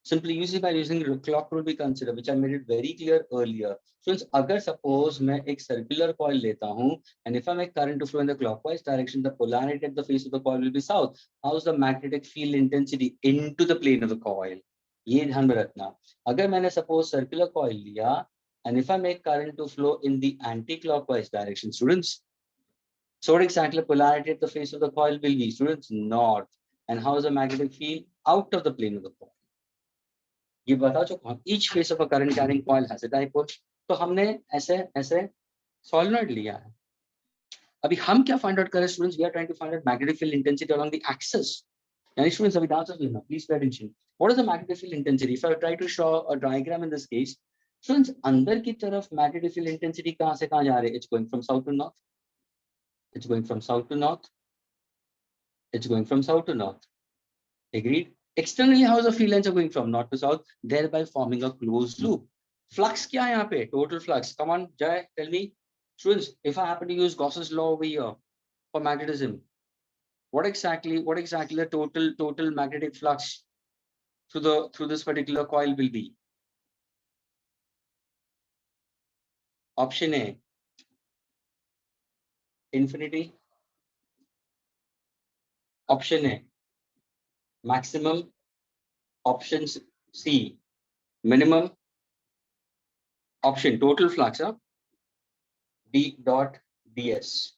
Simply by using clock rule we consider, which I made it very clear earlier. Students, अगर suppose मैं एक circular coil लेता हूँ, and if I make current to flow in the clockwise direction, the polarity at the face of the coil will be south. How is the magnetic field intensity into the plane of the coil? ये ध्यान में रखना. अगर मैंने suppose circular coil लिया, and if I make current to flow in the anti-clockwise direction, students, so what exactly polarity at the face of the coil will be? Students, north. And how is the magnetic field? Out of the plane of the coil. ये बता चुका हूँ. Each face of a current carrying coil has a dipole. तो हमने ऐसे solenoid लिया है. अभी हम क्या find out करें students? We are trying to find out magnetic field intensity along the axis. यानी students अभी ध्यान से सुनना. Please pay attention. What is the magnetic field intensity? If I try to show a diagram in this case, students अंदर की तरफ magnetic field intensity कहाँ से कहाँ जा रही है? It's going from south to north. It's going from south to north. It's going from south to north. Agreed? Externally, how is the field lines are going from north to south, thereby forming a closed loop. Flux क्या है यहाँ पे? Total flux. Come on, Jai, tell me. Students, if I happen to use Gauss's law over here for magnetism, what exactly the total magnetic flux through this particular coil will be? Option A, infinity. Option A, maximum. Option C, minimum. Option total flux, huh? D dot ds.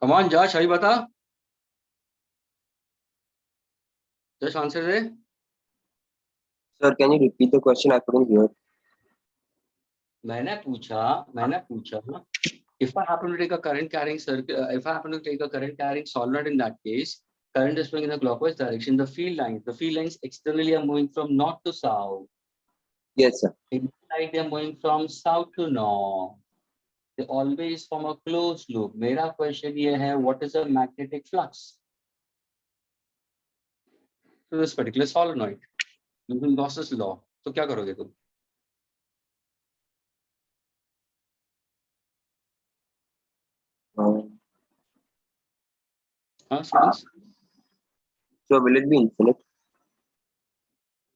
Come on, Josh, अभी बता. Just answer they. Sir, can you repeat the question? I couldn't hear. मैंने पूछा. If I happen to take a current carrying circuit, if I happen to take a current carrying solenoid in that case, current is flowing in the clockwise direction. The field lines externally are moving from north to south. Yes, sir. Inside they are moving from south to north. They always form a closed loop. मेरा question ये है, what is the magnetic flux to this particular solenoid using Gauss's law? तो क्या करोगे तुम? हाँ students? So will it be infinite?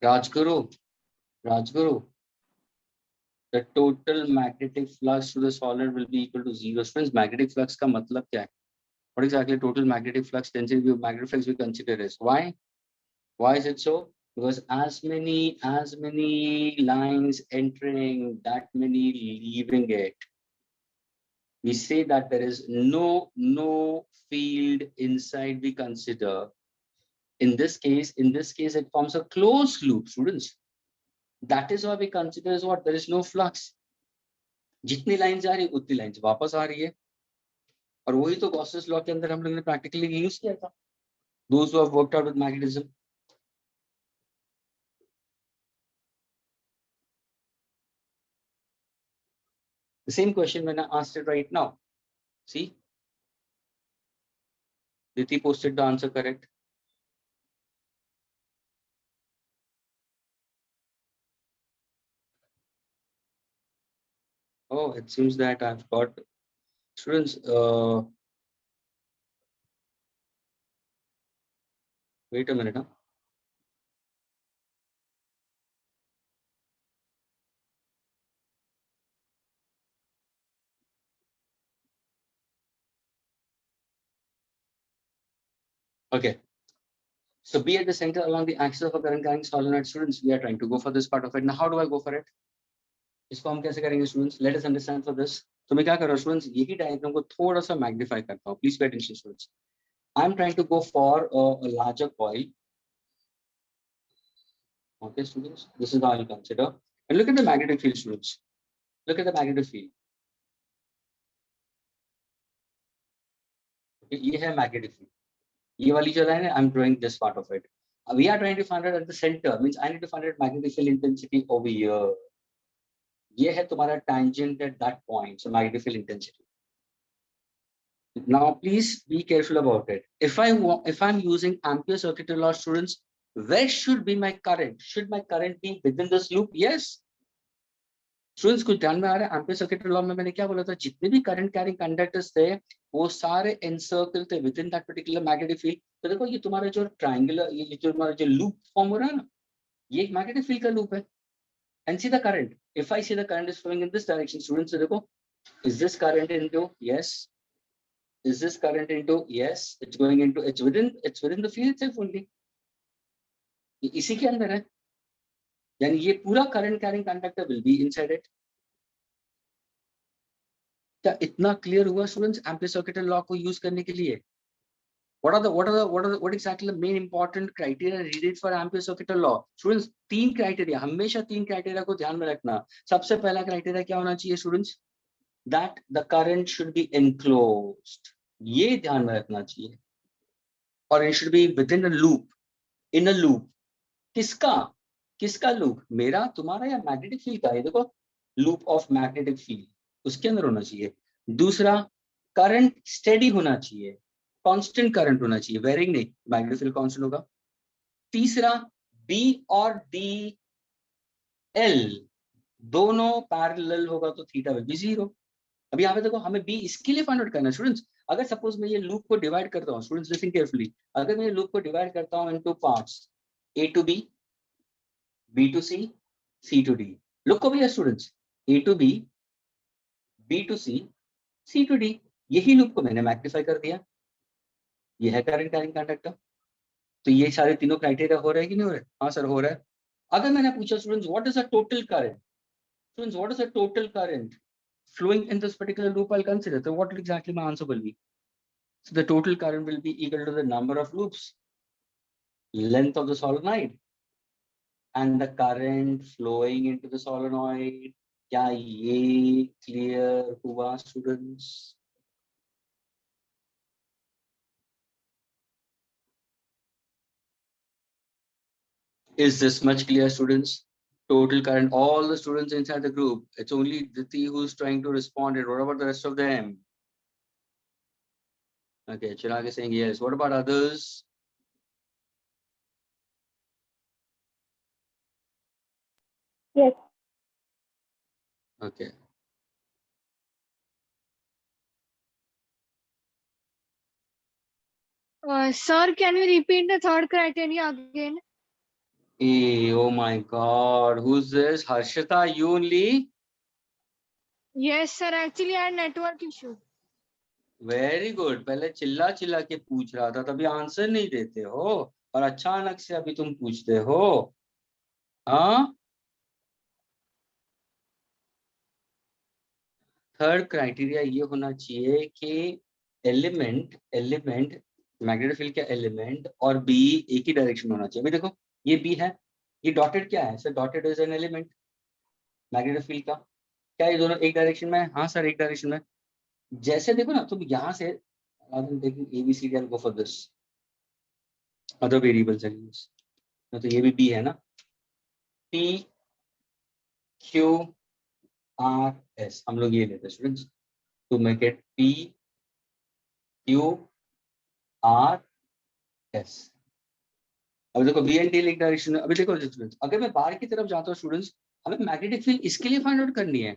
Rajguru, the total magnetic flux to the solenoid will be equal to 0. Friends, magnetic flux का मतलब क्या है? What exactly total magnetic flux density of magnetic flux we consider is? Why? Why is it so? Because as many lines entering, that many leaving it. We say that there is no field inside we consider. In this case, it forms a closed loop, students. That is why we consider as what? There is no flux. जितनी line जा रही है उतनी line वापस आ रही है, और वही तो गॉसेस लॉ के अंदर हम लोग ने प्रैक्टिकली यूज किया था. Those who have worked out with magnetism. The same question when I asked it right now. See, Diti posted the answer correct. Oh, it seems that I've got students. Wait a minute. Huh? Okay. So be at the center along the axis of a current carrying solenoid. Students, we are trying to go for this part of it. Now, how do I go for it? इसको हम कैसे करेंगे students? Let us understand for this. तो मैं क्या कर रहा हूँ students? यही डायग्राम को थोड़ा सा मैग्नीफाई करता हूँ. Please pay attention, students. I'm trying to go for a larger coil. Okay, students, this is how I'll consider. And look at the magnetic field, students. Look at the magnetic field. Okay, ये है magnetic field. ये वाली जो line है, I'm drawing this part of it. We are trying to find out at the center. Means I need to find out magnetic field intensity over here. ये है तुम्हारा tangent at that point. So magnetic field intensity. Now, please be careful about it. If I'm using Ampere circuit law, students, where should be my current? Should my current be within this loop? Yes. Students, कुछ ध्यान में आ रहा है? Ampere circuit law में मैंने क्या बोला था? जितने भी current carrying conductors थे, वो सारे encircled थे within that particular magnetic field. तो देखो ये तुम्हारा जो triangular, ये जो तुम्हारा जो loop form हो रहा है ना, ये एक magnetic field का loop है. And see the current. If I see the current is flowing in this direction, students, देखो, is this current into? Yes. Is this current into? Yes. It's going into. It's within the field itself only. ये इसी के अंदर है. यानी ये पूरा current carrying conductor will be inside it. क्या इतना क्लियर हुआ स्टूडेंट्स एम्पीयर सर्किट लॉ को यूज करने के लिए? what exactly the main important criteria needed for ampere circuit law? Students, तीन क्राइटेरिया, हमेशा तीन क्राइटेरिया को ध्यान में रखना. सबसे पहला क्राइटेरिया क्या होना चाहिए students? that the current should be enclosed. ये ध्यान में रखना चाहिए. और it should be within a loop, in a loop. किसका लूप? मेरा, तुम्हारा या मैग्नेटिक फील्ड का? ये देखो, लूप ऑफ मैग्नेटिक फील्ड, उसके अंदर होना चाहिए. दूसरा, करंट स्टेडी होना चाहिए, कांस्टेंट करंट होना चाहिए, वेरिंग नहीं, मैग्नेटिक फील्ड कांस्टेंट होगा. तीसरा, बी और डी एल दोनों पैरेलल होगा तो थीटा विल बी 0. अब यहाँ पे देखो, हमें बी इसके लिए फाइंड आउट करना है स्टूडेंट्स. अगर सपोज मैं ये लूप को डिवाइड करता हूँ, स्टूडेंट्स लिसन केयरफुली, अगर मैं ये लूप को डिवाइड करता हूँ into parts, A to B, B to C, C to D. Look over here, students. A to B, B to C, C to D. यही लूप को मैंने मैग्नीफाई कर दिया. ये है करंट कैरिंग कंडक्टर. तो ये सारे तीनों क्राइटेरिया हो रहे हैं कि नहीं हो रहे? हाँ सर, हो रहा है. अगर मैंने पूछा students, what is the total current? Students, what is the total current flowing in this particular loop? I'll consider. So what exactly my answer will be? So the total current will be equal to the number of loops, length of the solenoid, and the current flowing into the solenoid. क्या ये clear हुआ students? Is this much clear, students? Total current, all the students inside the group. It's only Diti who's trying to respond. What about the rest of them? Okay, Chirag is saying yes. What about others? Yes. Okay. Sir, can you repeat the third criteria again? Hey, oh my God, who's this? Harshita, you only? Yes, sir. Actually, I had network issue. Very good. पहले चिल्ला चिल्ला के पूछ रहा था, तभी answer नहीं देते हो, और अचानक से अभी तुम पूछते हो. हाँ, थर्ड क्राइटेरिया ये होना चाहिए कि एलिमेंट मैग्नेटिक फील्ड का एलिमेंट और बी एक ही डायरेक्शन में होना चाहिए। अभी देखो ये बी है, ये डॉटेड क्या है sir? Dotted is an element magnetic field का। क्या ये दोनों एक डायरेक्शन में है? हाँ सर एक डायरेक्शन में। जैसे देखो ना तुम यहाँ से ABCD go for this other variables तो ये भी बी है ना, P Q R S हम लोग ये लेते हैं students to make it P Q R S। अभी देखो बी एंड डी एक डायरेक्शन। अभी देखो स्टूडेंट्स अगर मैं बाहर की तरफ जाता हूँ स्टूडेंट्स, हमें मैग्नेटिक फील्ड इसके लिए फाइंड आउट करनी है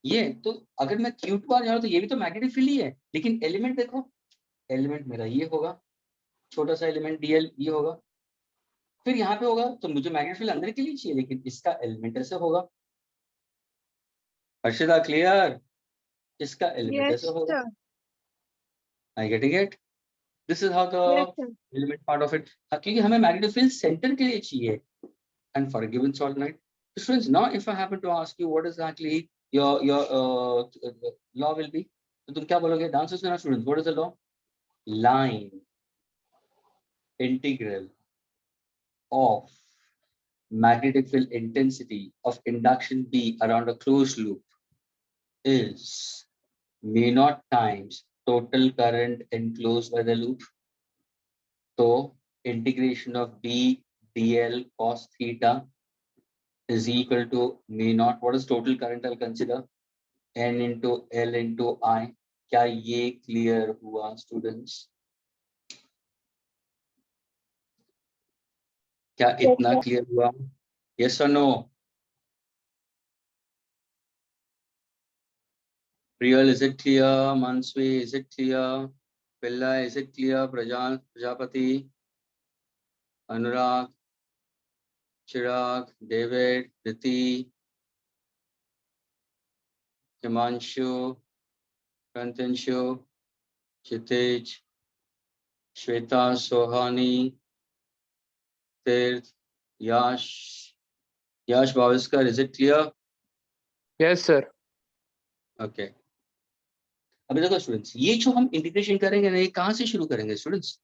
ये। तो अगर मैं Q टू आर जा रहा हूँ तो ये भी तो मैग्नेटिक फील्ड ही है, लेकिन एलिमेंट देखो, एलिमेंट मेरा ये होगा, छोटा सा एलिमेंट DL ये होगा, फिर यहाँ पे होगा तो मुझे मैग्नेटिक फील्ड अंदर के लिए चाहिए, लेकिन इसका एलिमेंट ऐसे होगा। हर्षिता क्लियर? इसका एलिमेंट Yes, ऐसे होगा। sir. I getting it? This is how Yes, the sir. Element part of it, क्योंकि हमें मैग्नेटिक फील्ड सेंटर के लिए चाहिए and for a given solenoid. So students, now if I happen to ask you what exactly your law will be, तो तुम क्या बोलोगे? The answer is ना students, what is the law? Line integral of magnetic field intensity of induction B around a closed loop is mu naught times total current enclosed by the loop. So integration of B dl cos theta is equal to mu naught. What is total current? I'll consider N into L into I. क्या ये clear हुआ students? क्या Yes, इतना sir. Clear हुआ? Yes और no? Real, is it clear? Mansvi, is it clear? Pilla, is it clear? Prajapati, Anurag, Chirag, David, Niti, Himanshu, Kantanshu, Chitej, Shweta, Sohani, Tirth, Yash, Yash Bhaviskar, is it clear? Yes, sir. Okay. अभी देखो students, ये जो हम integration करेंगे ना, ये कहाँ से शुरू करेंगे स्टूडेंट्स?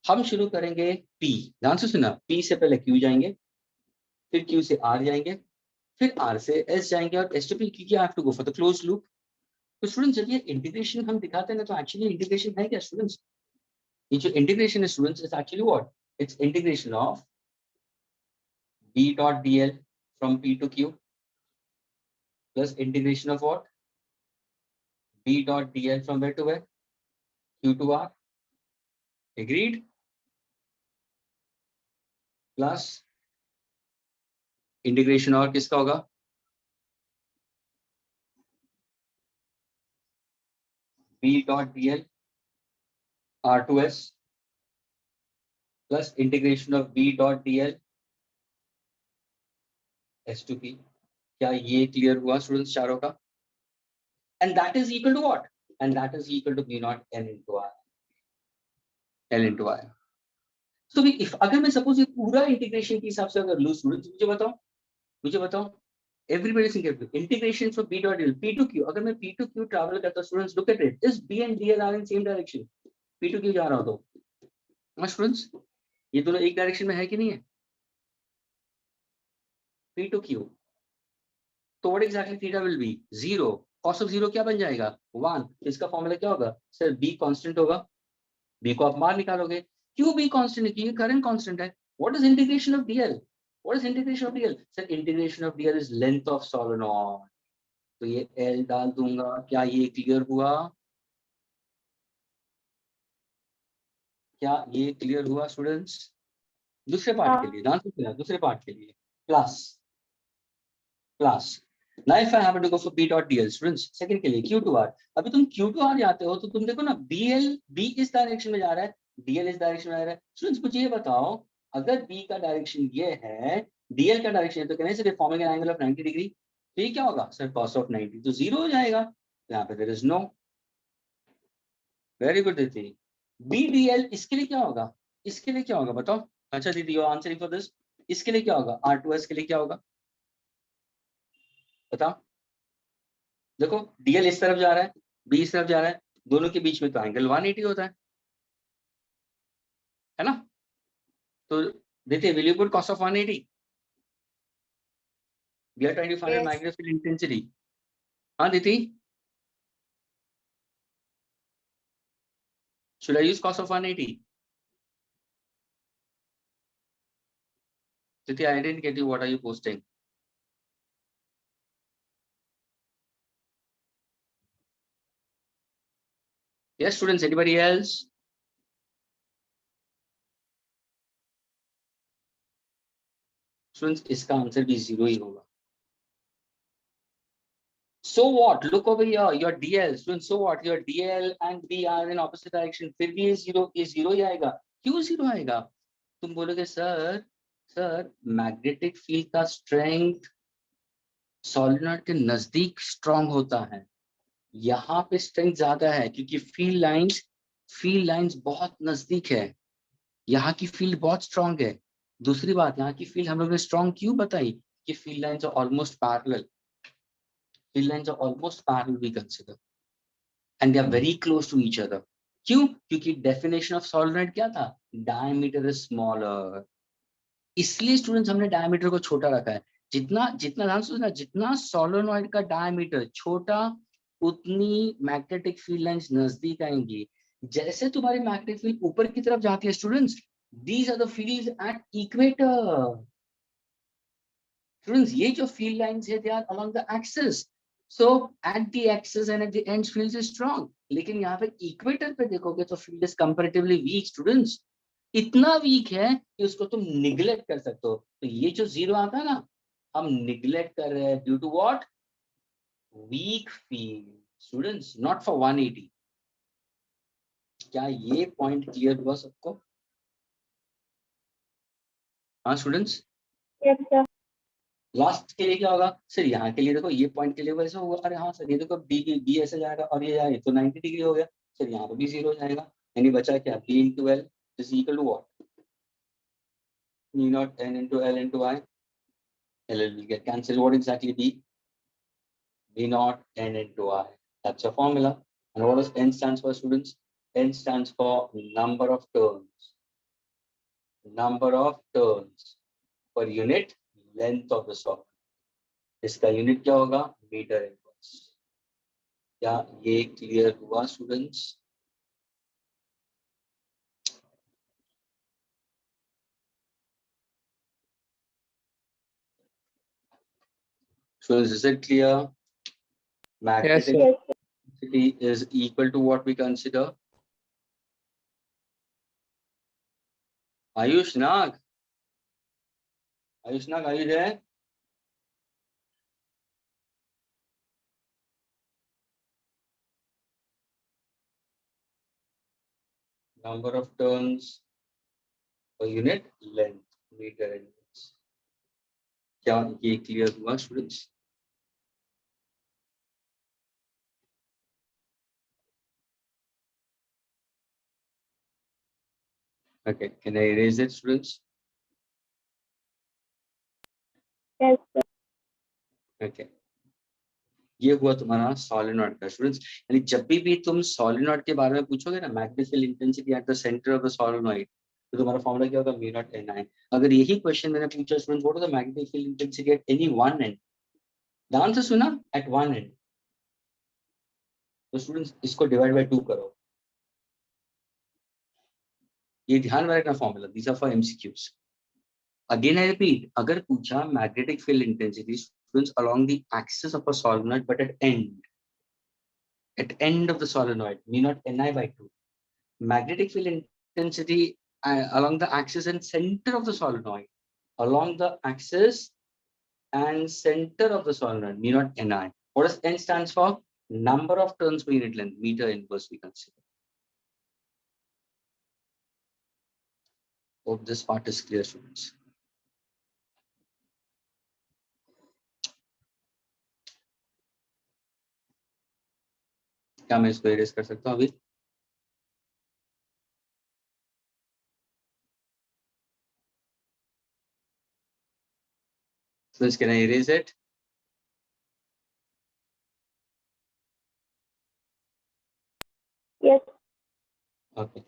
हम शुरू करेंगे P, ध्यान से सुना, P से पहले Q जाएंगे, फिर Q से R जाएंगे, फिर R से S जाएंगे, और S to P क्योंकि I have to go for the closed loop। तो स्टूडेंट्स जब ये इंटीग्रेशन हम दिखाते हैं ना, तो एक्चुअली इंटीग्रेशन है क्या स्टूडेंट्स? ये जो इंटीग्रेशन है students is actually what? It's integration of B dot dl from P to Q plus integration of what? B dot dl from where to where? Q to R. Agreed? Plus integration और किसका होगा? B dot dl R to S plus integration of B dot dl S to P। क्या ये clear हुआ students चारों का? And that is equal to what? And that is equal to B not N into R, L into I। So if अगर मैं suppose ये पूरा integration के हिसाब से अगर लूं स्टूडेंट्स, मुझे बताओ everybody think of integration from B dot dl P to Q। अगर मैं P to Q ट्रैवल करता हूं students, look at it, is B and DL are in same direction? P to Q जा रहा हूं तो स्टूडेंट्स ये दोनों एक डायरेक्शन में है कि नहीं है? P to Q, तो what exactly theta will be? 0। cos of 0 क्या बन जाएगा? 1। इसका फॉर्मूला क्या होगा सर? B कांस्टेंट होगा, B को आप बाहर निकालोगे, क्यों B कांस्टेंट है? क्योंकि करंट कांस्टेंट है। What is integration of DL? What is integration of DL? Sir, integration of DL is length of solenoid। तो ये L डाल दूंगा। क्या ये क्लियर हुआ? क्या ये क्लियर हुआ स्टूडेंट्स? दूसरे पार्ट के लिए ध्यान से सुनिए, दूसरे पार्ट के लिए plus now if I happen to go for B dot DL students, second के लिए Q to R। अभी तुम Q to R जाते हो तो तुम देखो ना, B इस डायरेक्शन में जा रहा है, DL इस डायरेक्शन में जा रहा है। स्टूडेंट्स मुझे ये बताओ, अगर B का डायरेक्शन ये है, DL का डायरेक्शन है, तो कहने से forming an angle of 90 degree, तो ये क्या होगा सर? cos of 90, तो 0 हो जाएगा। यहाँ पे there is no. Very good दीदी। BDL इसके लिए क्या होगा? इसके लिए क्या होगा बताओ? अच्छा दीदी यू आंसरिंग फॉर दिस। इसके लिए क्या होगा? R2S के लिए क्या होगा बताओ? देखो DL इस तरफ जा रहा है, B इस तरफ जा रहा है, दोनों के बीच में तो एंगल 180 होता है। है ना? तो देखिए, will you put cos of 180? We are trying to find a Yes. magnetic field intensity. हाँ Diti? Should I use cos of 180? Diti, I didn't get you. What are you posting? Yes, students. Anybody else? Students, इसका answer भी 0 ही होगा. So what? Look over here. Your DL, students. So what? Your DL and B are in opposite direction. फिर भी ये 0 ही आएगा. क्यों 0 आएगा? तुम बोलोगे सर मैग्नेटिक फील्ड का स्ट्रेंथ सोलेनॉइड के नजदीक स्ट्रांग होता है. यहाँ पे स्ट्रेंथ ज्यादा है क्योंकि फील्ड लाइंस बहुत नजदीक है. यहाँ की फील्ड बहुत स्ट्रांग है. दूसरी बात, यहाँ की फील्ड हम लोग ने स्ट्रांग क्यों बताई? कि field lines are almost parallel. Field lines are almost parallel, we consider, and they are very close to each other. क्यों? क्योंकि definition of solenoid क्या था? Diameter is smaller. इसलिए स्टूडेंट्स हमने डायमीटर को छोटा रखा है. जितना ध्यान से सुनना, जितना सोलेनॉइड का डायमीटर छोटा, उतनी मैग्नेटिक फील्ड लाइंस नजदीक आएंगी. जैसे तुम्हारी मैग्नेटिक फील्ड ऊपर की तरफ जाती है students, these are the fields at equator. Students, ये जो फील्ड लाइंस है, they are along the axis. So at the axis and at the ends field is strong. लेकिन यहाँ पे इक्वेटर पे देखोगे तो field is comparatively weak. Students, इतना वीक है कि उसको तुम निग्लेक्ट कर सकते हो. तो ये जो 0 आता है ना, हम निग्लेक्ट कर रहे हैं due to what? Weak field. Students, not for 180. क्या ये पॉइंट क्लियर हुआ सबको? हाँ स्टूडेंट्स. Yes, sir. लास्ट के लिए क्या होगा सर? यहाँ के लिए देखो, ये पॉइंट के लिए वैसे होगा. अरे हाँ सर, ये देखो बी ऐसे जाएगा और ये जाएगा तो 90 डिग्री हो गया सर. यहाँ पे भी 0 हो जाएगा. यानी बचा क्या? B into L is equal to what? E naught N into L into I. L will get cancelled. What exactly B? B naught N into I. That's a formula. And what does N stands for, students? N stands for number of turns. Number of turns per unit length of the socket. इसका unit क्या होगा? Meter inverse. क्या ये clear हुआ students? Students, is it clear? Magnetic sir. Yes, sir. intensity is equal to what we consider? Ayush Nag, are you there? Number of turns per unit length, meter inverse. क्या ये clear हुआ students? Okay, can I erase it, students? Yes, sir. Okay. ये हुआ तुम्हारा solenoid का students. यानी जब भी तुम सोलेनॉइड के बारे में पूछोगे ना, magnetic field intensity at the centre of the solenoid, तो तुम्हारा फॉर्मूला क्या होगा? Mu naught N I. अगर यही क्वेश्चन मैंने पूछा students, what is the magnetic field intensity at any one end, ध्यान से सुना, एट वन एंड, तो स्टूडेंट्स इसको डिवाइड बाय 2 करो. ये ध्यान में रखना formula. These are for MCQs. Again I repeat, अगर पूछा magnetic field intensity students along the axis of a solenoid but at end of the solenoid, mu naught Ni by 2. Magnetic field intensity along the axis and center of the solenoid. Along the axis and center of the solenoid, mu naught Ni. What does N stands for? Number of turns per unit length, meter inverse we consider. Hope this part is clear, students. क्या मैं इसको erase कर सकता हूँ अभी? Students, can I erase it? Yes. Okay.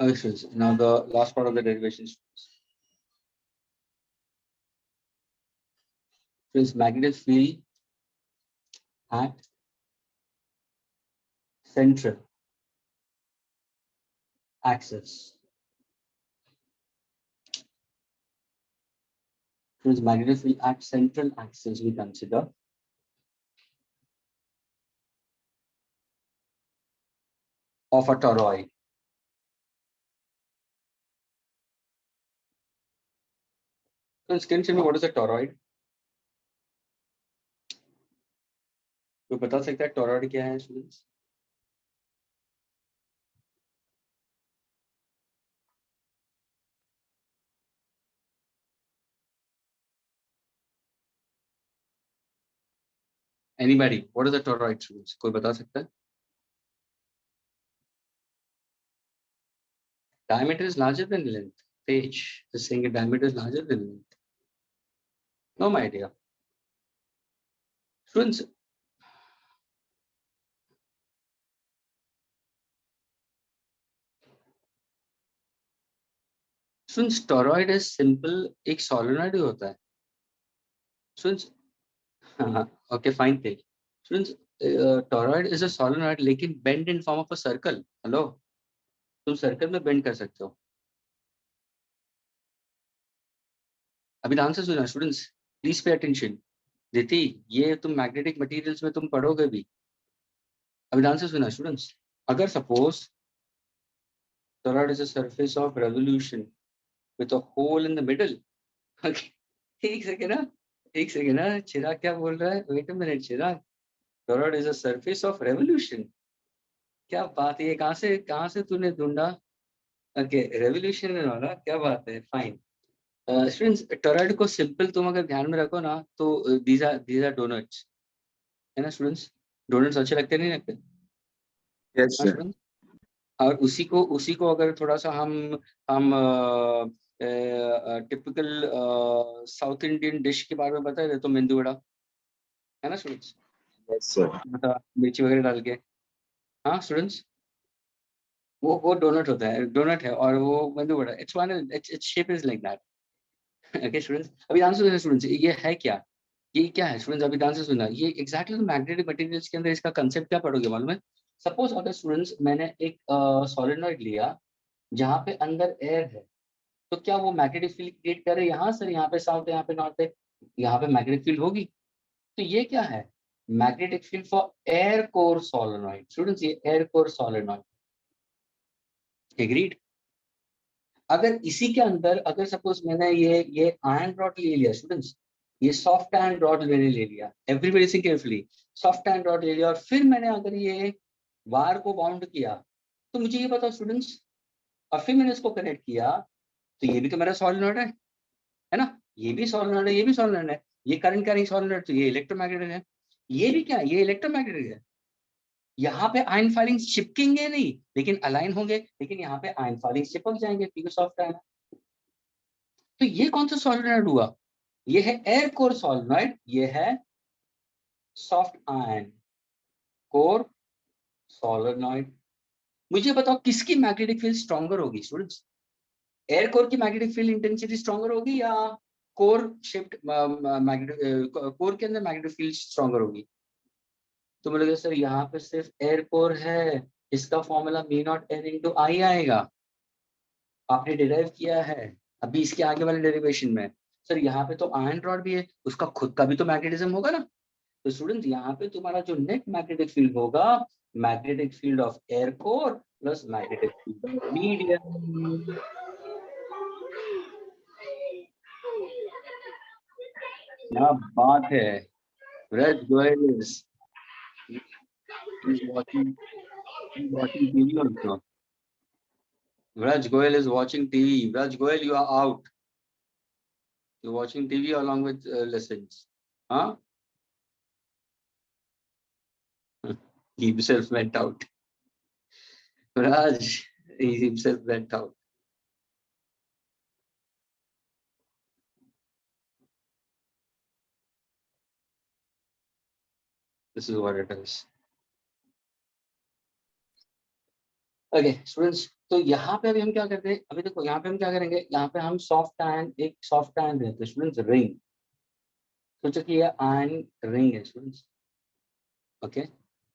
students, now the last part of the derivation. Students, magnetic field at central axis. Students, magnetic field at central axis we consider of a toroid. Students, can you tell me what is a toroid? तो बता सकता है toroid क्या है students? Anybody, what is a toroid students? कोई बता सकता है? Diameter is larger than length. Page is saying a diameter is larger than length. No idea. Students, toroid is simple, एक solenoid ही होता है. Students, okay, fine thing. Students, toroid is a solenoid लेकिन bend in form of a circle. Hello, तुम circle में bend कर सकते हो. अभी आंसर सुना स्टूडेंट्स, प्लीज पे अटेंशन. दीति, ये तुम मैग्नेटिक मटेरियल्स में तुम पढ़ोगे भी. अभी आंसर सुना स्टूडेंट्स, अगर suppose toroid is a surface of revolution with a hole in the middle. एक सेकेंड ना, चिराग क्या बोल रहा है? Wait a minute Chirag, toroid is a surface of revolution. क्या बात है, ये कहाँ से तूने ढूंढा? ओके, रेवोल्यूशन वाला, क्या बात है, फाइन. स्टूडेंट्स, टोरॉइड को सिंपल तुम अगर ध्यान में रखो ना तो these are डोनट्स, है ना स्टूडेंट्स? डोनट्स अच्छे लगते नहीं लगते? Yes, sir. स्टूडेंट्स, और उसी को अगर थोड़ा सा हम टिपिकल साउथ इंडियन डिश के बारे में बताए तो मेंदू वड़ा, है ना स्टूडेंट्स? Yes, sir. मतलब मिर्ची वगैरह डाल के. हाँ स्टूडेंट्स, वो डोनट होता है, डोनट है और वो मेंदू vada. Its shape is like that. Okay students, अभी आंसर सुना स्टूडेंट्स, ये है क्या? ये क्या है स्टूडेंट्स? अभी आंसर सुना, ये एग्जैक्टली मैग्नेटिक मटेरियल्स के अंदर इसका कंसेप्ट क्या पढ़ोगे मालूम है? सपोज अगर स्टूडेंट्स मैंने एक सॉलिनॉइड लिया जहाँ पे अंदर एयर है, तो क्या वो मैग्नेटिक फील्ड क्रिएट करे? यहाँ सर, यहाँ पे साउथ है, यहाँ पे नॉर्थ है, यहाँ पे मैग्नेटिक फील्ड होगी. तो ये क्या है? Magnetic field for air core solenoid. Students, ये एयर कोर सोलेनॉइड. एग्रीड? अगर इसी के अंदर अगर सपोज मैंने ये आयरन रॉड ले लिया स्टूडेंट्स, ये सॉफ्ट आयरन रॉड मैंने ले लिया, एवरीबॉडी से केयरफुली, सॉफ्ट आयरन रॉड ले लिया, और फिर मैंने अगर ये वायर को बाउंड किया, तो मुझे ये बताओ स्टूडेंट्स, और फिर मैंने इसको कनेक्ट किया, तो ये भी तो मेरा सोलेनॉइड है ना? ये भी सोलेनॉइड है, ये भी सोलेनॉइड है. ये करंट कैरिंग सोलेनॉइड, तो ये इलेक्ट्रोमैग्नेटिक है. ये भी क्या है? ये इलेक्ट्रोमैग्नेटिक है. यहाँ पे आयन फाइलिंग्स चिपकेंगे नहीं, लेकिन अलाइन होंगे, लेकिन यहाँ पे आयन फाइलिंग्स चिपक जाएंगे क्योंकि सॉफ्ट आयन. तो ये कौन सा सोलेनॉइड हुआ? ये है एयर कोर सोलेनॉइड, ये है सॉफ्ट आयन कोर सोलेनॉइड. मुझे बताओ किसकी मैग्नेटिक फील्ड स्ट्रॉन्गर होगी स्टूडेंट्स? एयर कोर की मैग्नेटिक फील्ड इंटेंसिटी स्ट्रॉन्गर होगी या कोर शिफ्ट कोर के अंदर मैग्नेटिक फील्ड स्ट्रॉन्गर होगी? तो बोलोगे सर यहाँ पे सिर्फ एयर कोर है, इसका formula mu naught N into I आएगा. आपने डिराइव किया है अभी इसके आगे वाले डेरिवेशन में. सर यहाँ पे तो आयरन रॉड भी है, उसका खुद का भी तो मैग्नेटिज्म होगा ना. तो स्टूडेंट, यहाँ पे तुम्हारा जो नेट मैग्नेटिक फील्ड होगा, magnetic field of air core plus magnetic field of medium. क्या बात है. Raj Goel is watching TV also. Raj Goel is watching TV. Raj Goel, you are out. You're watching TV along with lessons. Huh? He himself went out. Raj, he himself went out. This is what it is. Okay, students, तो यहाँ पे अभी हम क्या करते हैं, अभी देखो यहाँ पे हम क्या करेंगे, यहाँ पे हम सॉफ्ट आयन, एक सॉफ्ट आयन देते हैं स्टूडेंट्स, रिंग। सोचो कि ये आयन रिंग है स्टूडेंट्स, ओके,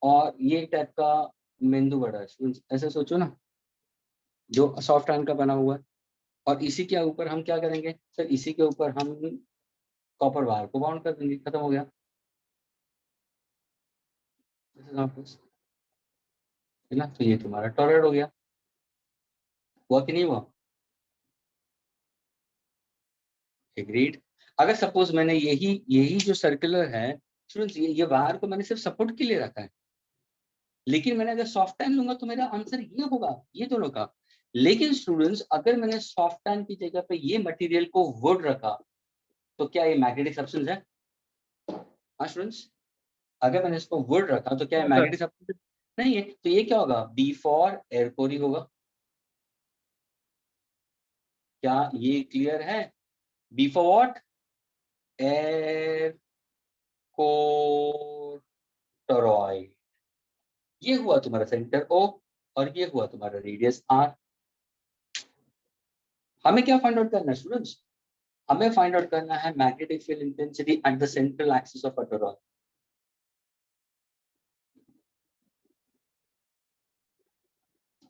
और ये एक टाइप का मेंदू बड़ा है स्टूडेंट्स, ऐसे सोचो ना, जो सॉफ्ट आयन का बना हुआ है। और इसी के ऊपर हम क्या करेंगे सर, इसी के ऊपर हम कॉपर वायर को बाउंड कर देंगे, खत्म हो गया। है ना, तो ये तुम्हारा टॉरॉइड हो गया। हुआ कि नहीं हुआ? एग्रीड। अगर सपोज मैंने यही यही जो सर्कुलर है स्टूडेंट्स, ये वायर को मैंने सिर्फ सपोर्ट के लिए रखा है, लेकिन मैंने अगर सॉफ्ट टाइम लूंगा तो मेरा आंसर ये होगा, ये दोनों का। लेकिन स्टूडेंट्स अगर मैंने सॉफ्ट टाइम की जगह पे ये मटेरियल को वुड रखा, तो क्या ये मैग्नेटिक सब्सटेंस है? हाँ स्टूडेंट्स, अगर मैंने इसको वुड रखा तो क्या ये हाँ, सर। मैग्नेटिक सब्सटेंस नहीं है? तो ये क्या होगा, बी फॉर एयर कोर ही होगा। क्या ये क्लियर है? B for what? Air core toroid. ये हुआ तुम्हारा सेंटर ओ, और ये हुआ तुम्हारा रेडियस आर। हमें क्या फाइंड आउट करना है स्टूडेंट्स? हमें फाइंड आउट करना है magnetic field intensity at the central axis of a torrid.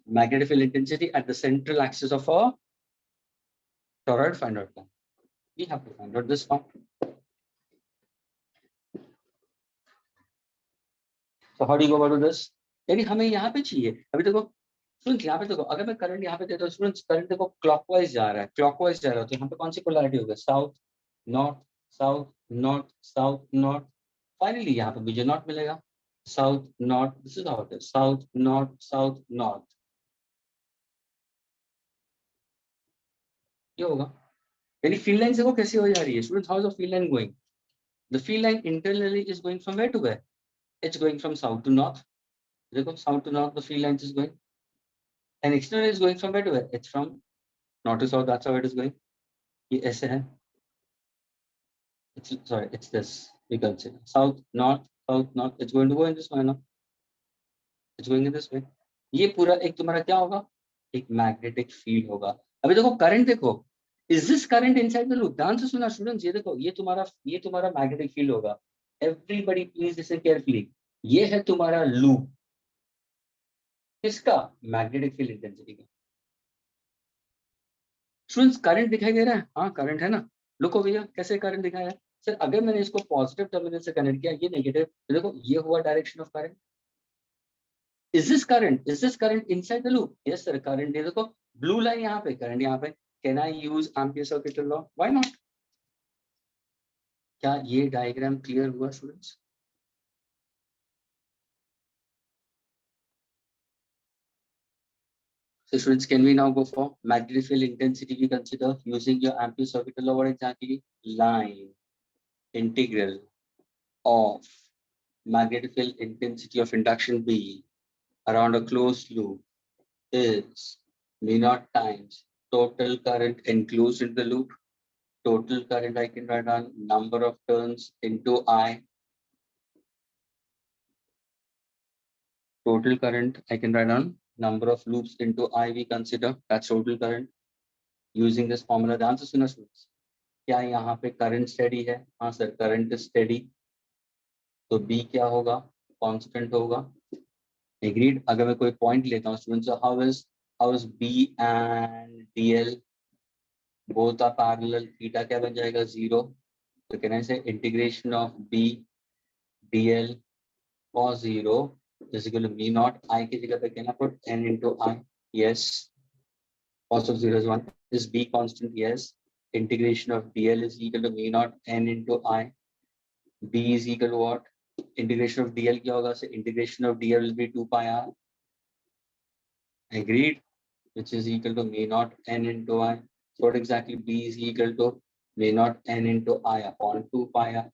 Magnetic field intensity at the central axis of a toroid find out करना। We have to find out this one. So how do you go about this? यानी हमें यहाँ पे चाहिए, अभी देखो students, यहाँ पे देखो, अगर मैं करंट यहाँ पे देता हूँ स्टूडेंट्स, करंट देखो क्लॉकवाइज जा रहा है, क्लॉकवाइज जा रहा है, तो यहाँ पे कौन सी पोलैरिटी होगा, south north, south north, south north. Finally यहाँ पे मुझे नॉर्थ मिलेगा, south north, this is how it is, south north, south north, ये होगा। यानी फील्ड लाइन देखो कैसे हो जा रही है students, how is the field line going? The field line internally is going from where to where? It's going from south to north. देखो south to north the field line is going, and externally is going from where to where? It's from north to south. That's how it is going. ये ऐसे है. It's sorry, it's this. We can say south north, south north. It's going to go in this manner. It's going in this way. ये पूरा एक तुम्हारा क्या होगा? एक मैग्नेटिक फील्ड होगा। अभी देखो करंट देखो, is this current inside the loop? ध्यान से सुना स्टूडेंट्स, ये देखो, ये तुम्हारा मैग्नेटिक फील्ड होगा। Everybody please listen carefully. ये है तुम्हारा लूप, किसका? मैग्नेटिक फील्ड इंटेंसिटी का। स्टूडेंट्स करंट दिखाई दे रहा है? हाँ करंट है ना। लुको भैया कैसे करंट दिखाया है सर, अगर मैंने इसको पॉजिटिव टर्मिनल से कनेक्ट किया, ये नेगेटिव, तो देखो ये हुआ direction of current. Is this current inside the loop? Yes sir, current, ये देखो ब्लू लाइन यहाँ पे, करंट यहाँ पे। Can I use ampere circuit law? Why not? क्या ये डायग्राम क्लियर हुआ students? So students, can we now go for magnetic field intensity? We consider using your ampere circuit law. What exactly? Line integral of magnetic field intensity of induction B around a closed loop is mu naught times total current enclosed in the loop. Total current I can write down number of turns into I. Total current I can write down number of loops into I we consider, that's total current using this formula. ध्यान से सुना students, क्या यहाँ पे current steady है? हाँ sir, current steady, तो B क्या होगा? कांस्टेंट होगा। एग्रीड। अगर मैं कोई पॉइंट लेता हूँ students, how is B and DL both are parallel, theta क्या बन जाएगा? 0। तो can I say integration of B DL cos 0 is equal to mu naught I की जगह पे क्या ना put n into I? Yes. Cos of 0 is 1. Is b constant? Yes. Integration of dl is equal to mu naught n into I. b is equal to what? Integration of dl क्या होगा? So integration of dl will be 2 pi r. Agreed. Which is equal to mu naught n into I. So what exactly b is equal to? Mu naught n into I upon 2 pi r.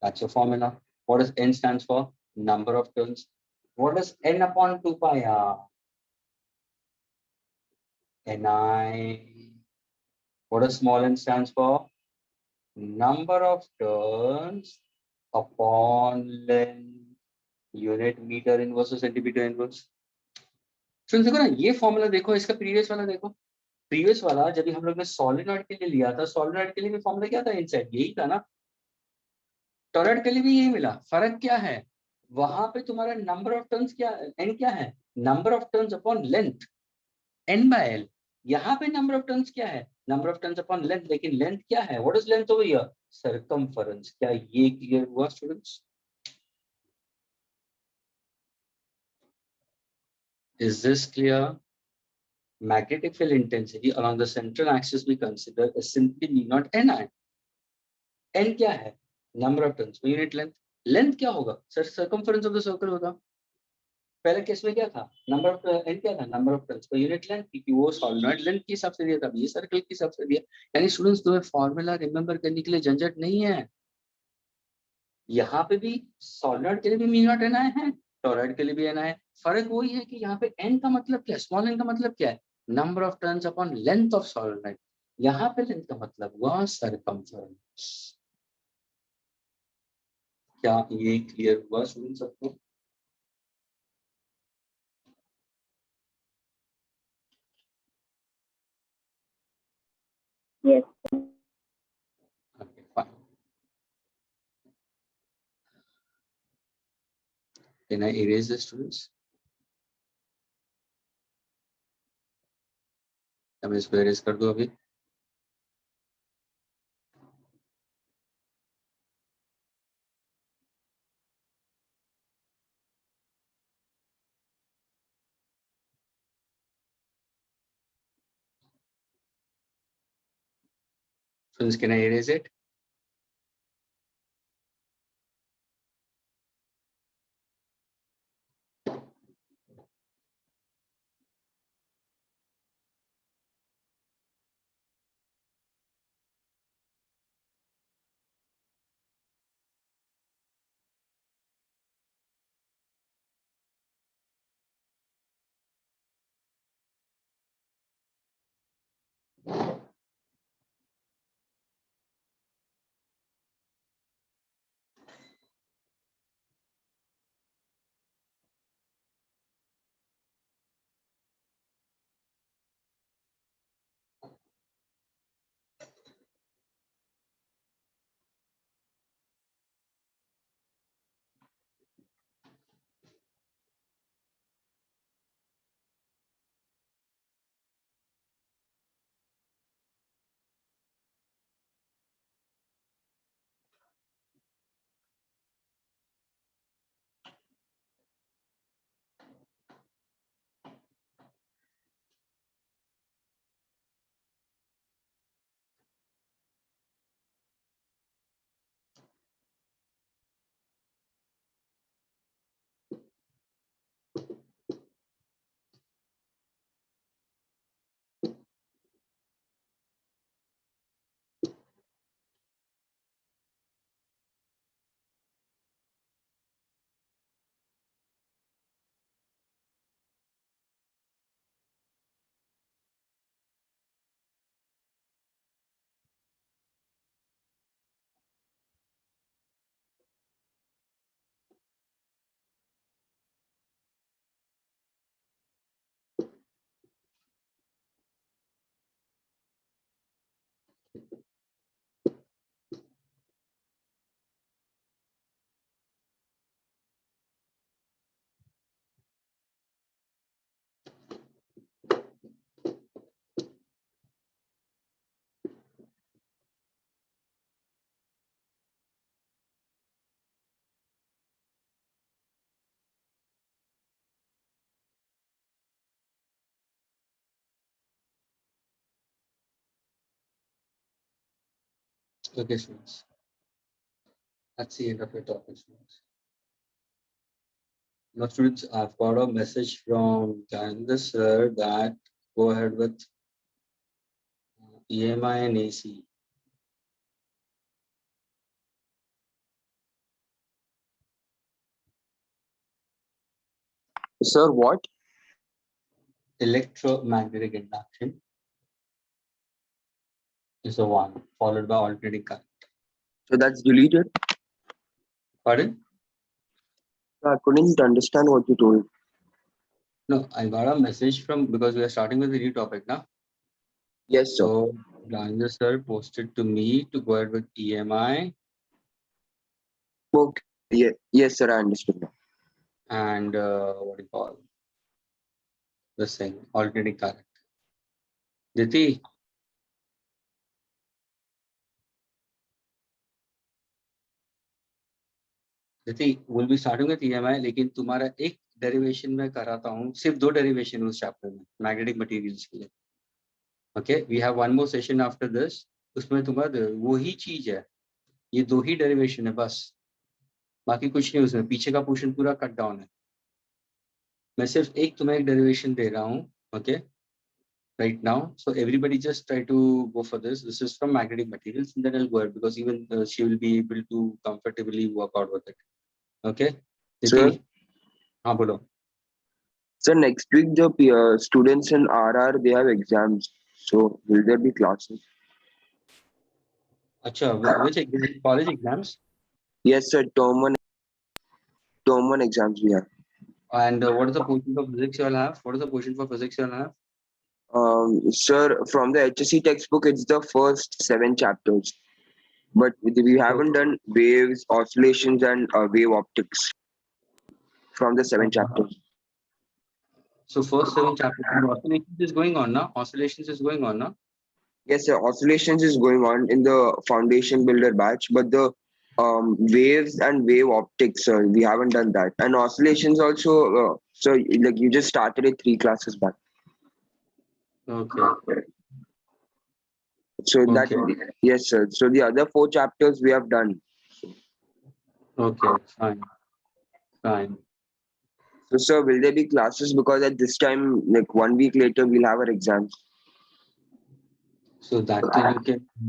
That's your formula. What does n stands for? Number of turns. What does n upon 2 pi r? Ni. What does small n stands for? Number of turns upon length. Unit meter inverse or centimeter inverse? Students देखो ना, ये formula देखो, इसका previous वाला देखो। Previous वाला जब हम लोग ने सॉलिनॉइड के लिए लिया था, सॉलिनॉइड के लिए भी फॉर्मूला क्या था, इनसाइड यही था ना। टॉरॉइड के लिए भी यही मिला। फर्क क्या है, वहां पे तुम्हारा नंबर ऑफ टर्न्स क्या, एन क्या है, number of turns upon length, N by L. यहाँ पे नंबर ऑफ टर्न्स क्या है, number of turns upon length, लेकिन लेंथ क्या है, what is length over here, circumference. क्या ये क्लियर हुआ students? Is this clear? Magnetic field intensity along the central axis we consider is simply mu naught Ni. N क्या है, number of turns per unit length. Length क्या होगा sir, circumference of the circle होगा। पहले case में क्या था, number of N क्या था, number of turns per unit length, क्योंकि वो सॉलिनॉइड लेंथ के हिसाब से दिया था, ये सर्कल के हिसाब से दिया। यानी स्टूडेंट्स तुम्हें फॉर्मूला रिमेंबर करने के लिए झंझट नहीं है। यहाँ पे भी सॉलिनॉइड के लिए भी म्यू नॉट एन आई है, टॉरॉइड के लिए भी एन आई है। फर्क वही है कि यहाँ पे एन का मतलब क्या है, स्मॉल एन का मतलब क्या है, number of turns upon length of solenoid. यहाँ पे लेंथ का मतलब हुआ सर्कमफरेंस। क्या ये क्लियर हुआ स्टूडेंट सबको? Yes. Okay, fine. Can I erase the students? मैं इसको erase कर दूं अभी। Students, can I erase it? Okay, students. That's the end of your topic, students. Now, students, I've got a message from Jayendra sir that go ahead with EMI and AC. Sir, what? Electromagnetic induction is the one, followed by alternating current. So that's deleted. Pardon? I couldn't understand what you told. No, I got a message from, because we are starting with a new topic now. Yes, sir. So Ganga sir posted to me to go ahead with EMI Okay. Yes, sir. I understood now. and what do you call this thing, alternating current. Diti, we'll be starting with EMI, लेकिन तुम्हारा एक derivation में कराता हूँ, सिर्फ 2 derivation उस chapter में, magnetic materials के लिए. Okay, we have one more session after this, उसमें तुम्हारा वही चीज है, ये 2 ही डेरिवेशन है बस, बाकी कुछ नहीं उसमें, पीछे का पोर्शन पूरा कट डाउन है. मैं सिर्फ एक तुम्हें एक डेरिवेशन दे रहा हूँ. Okay, right now, so everybody just try to go for this. This is from magnetic materials, and then I'll go ahead because even she will be able to comfortably work out with it. Okay, Sir? Diti, हाँ बोलो. So next week the students in RR they have exams. So will there be classes? अच्छा, which exam? College exams? Yes, sir. Term one exams we have. And what is the portion for physics you'll have? What is the portion for physics you'll have? Sir, from the HSC textbook, it's the first 7 chapters. But we haven't done waves, oscillations, and wave optics from the 7 chapters. So first 7 chapters. Oscillations is going on now. Oscillations is going on now. Yes, sir. Oscillations is going on in the foundation builder batch, but the waves and wave optics, sir, we haven't done that. And oscillations also, so like you just started it 3 classes back. Okay. So that, Okay. yes, sir. So the other 4 chapters we have done. Okay. Fine. Fine. So, sir, will there be classes? Because at this time, like 1 week later, we'll have our exams. So that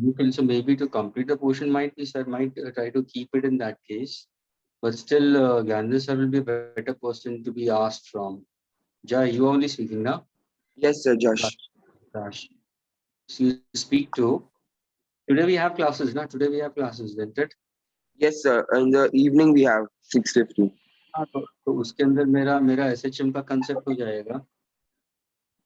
you can, so maybe to complete the portion might be, sir, might try to keep it in that case. But still, Gandhi sir will be a better person to be asked from. Jai, you are only speaking now? Yes, sir, Josh. Josh. So you speak to. Today we have classes, na? Today we have classes, isn't it? Yes, sir. In the evening, we have 6:50. हाँ, तो उसके अंदर मेरा SHM का concept हो जाएगा.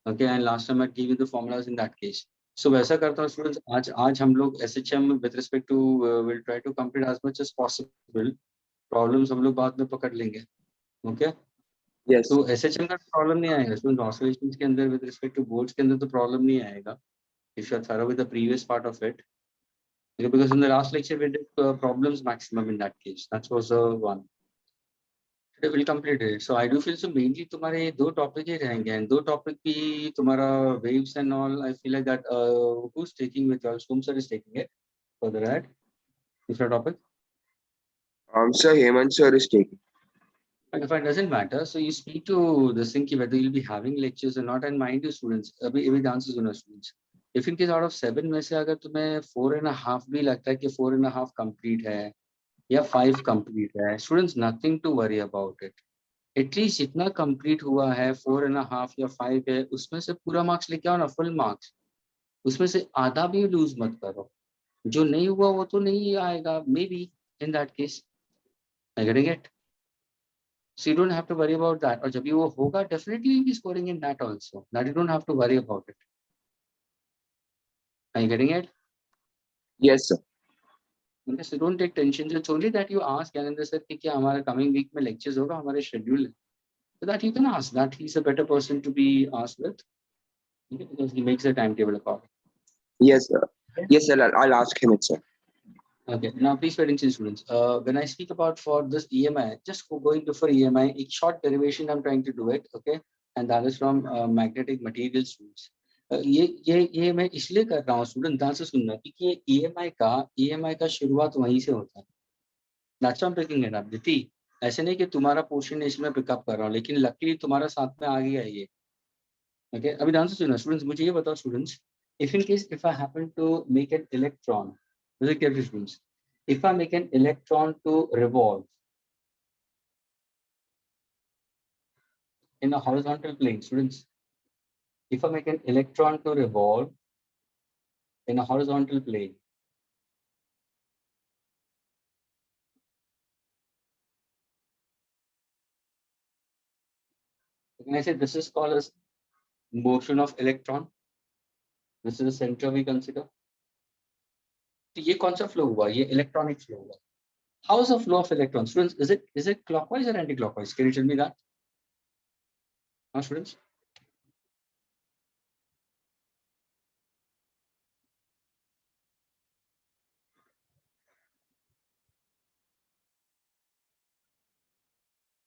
Okay, and last time I gave you the formulas in that case. So वैसा करता हूँ students, आज हम लोग SHM with respect to will try to complete as much as possible. Problems हम लोग बाद में पकड़ लेंगे. Okay? Yes. तो SHM का प्रॉब्लम नहीं आएगा. students, oscillations के अंदर with respect to boards के अंदर तो प्रॉब्लम नहीं आएगा. If you are thorough with the previous part of it. Okay, because in the last lecture we did problems maximum in that case. That was the one. Today we'll complete it. So I do feel so mainly तुम्हारे 2 topic ही रहेंगे, and 2 topic भी तुम्हारा waves and all. I feel like that who's taking with y'all? Sir is taking it. Further ahead, different topic. Sir, Hemant sir is taking. And if it doesn't matter, so you speak to the thing whether you'll be having lectures or not, and mind you students, अभी dances सुनो students. If in case out of 7 में से अगर तुम्हें 4.5 भी लगता है कि 4.5 complete है या 5 complete है, students, nothing to worry about it. At least जितना कंप्लीट हुआ है 4.5 या 5 है, उसमें से पूरा मार्क्स लेके आओ ना, फुल मार्क्स. उसमें से आधा भी लूज मत करो. जो नहीं हुआ वो तो नहीं आएगा, maybe in that case. I getting it? So you don't have to worry about that. और जब भी वो होगा, definitely you be scoring in that also. That you don't have to worry about it. I you getting it? Yes, sir. Okay, so don't take tension. It's only that you ask Gyanendra sir कि क्या हमारा coming week में lectures होगा, हमारे schedule है. So that you can ask that. He's a better person to be asked with. Okay, because he makes a timetable according. Yes, sir. Yes, sir. I'll ask him it, sir. Okay, now please pay attention, students. When I speak about for this EMI, just going to for EMI, a short derivation I'm trying to do it, okay, and that is from magnetic material students. ये मैं इसलिए कर रहा हूँ student, ध्यान से सुनना, क्योंकि ये EMI का शुरुआत वहीं से होता है. That's why I'm picking it up. दिति, ऐसे नहीं कि तुम्हारा पोर्शन इसमें पिकअप कर रहा हूँ, लेकिन लकीली तुम्हारा साथ में आ गया ये. Okay, अभी ध्यान से सुनना स्टूडेंट्स, मुझे ये बताओ students, if I happen to make an electron, listen carefully students, if I make an electron to revolve in a horizontal plane, students, if I make an electron to revolve in a horizontal plane, When I say this is called as motion of electron, this is the center we consider. तो ये कौन सा flow हुआ? ये electronic flow हुआ. How is the flow of electrons? Students, is it clockwise or anti-clockwise? Can you tell me that? Huh, students?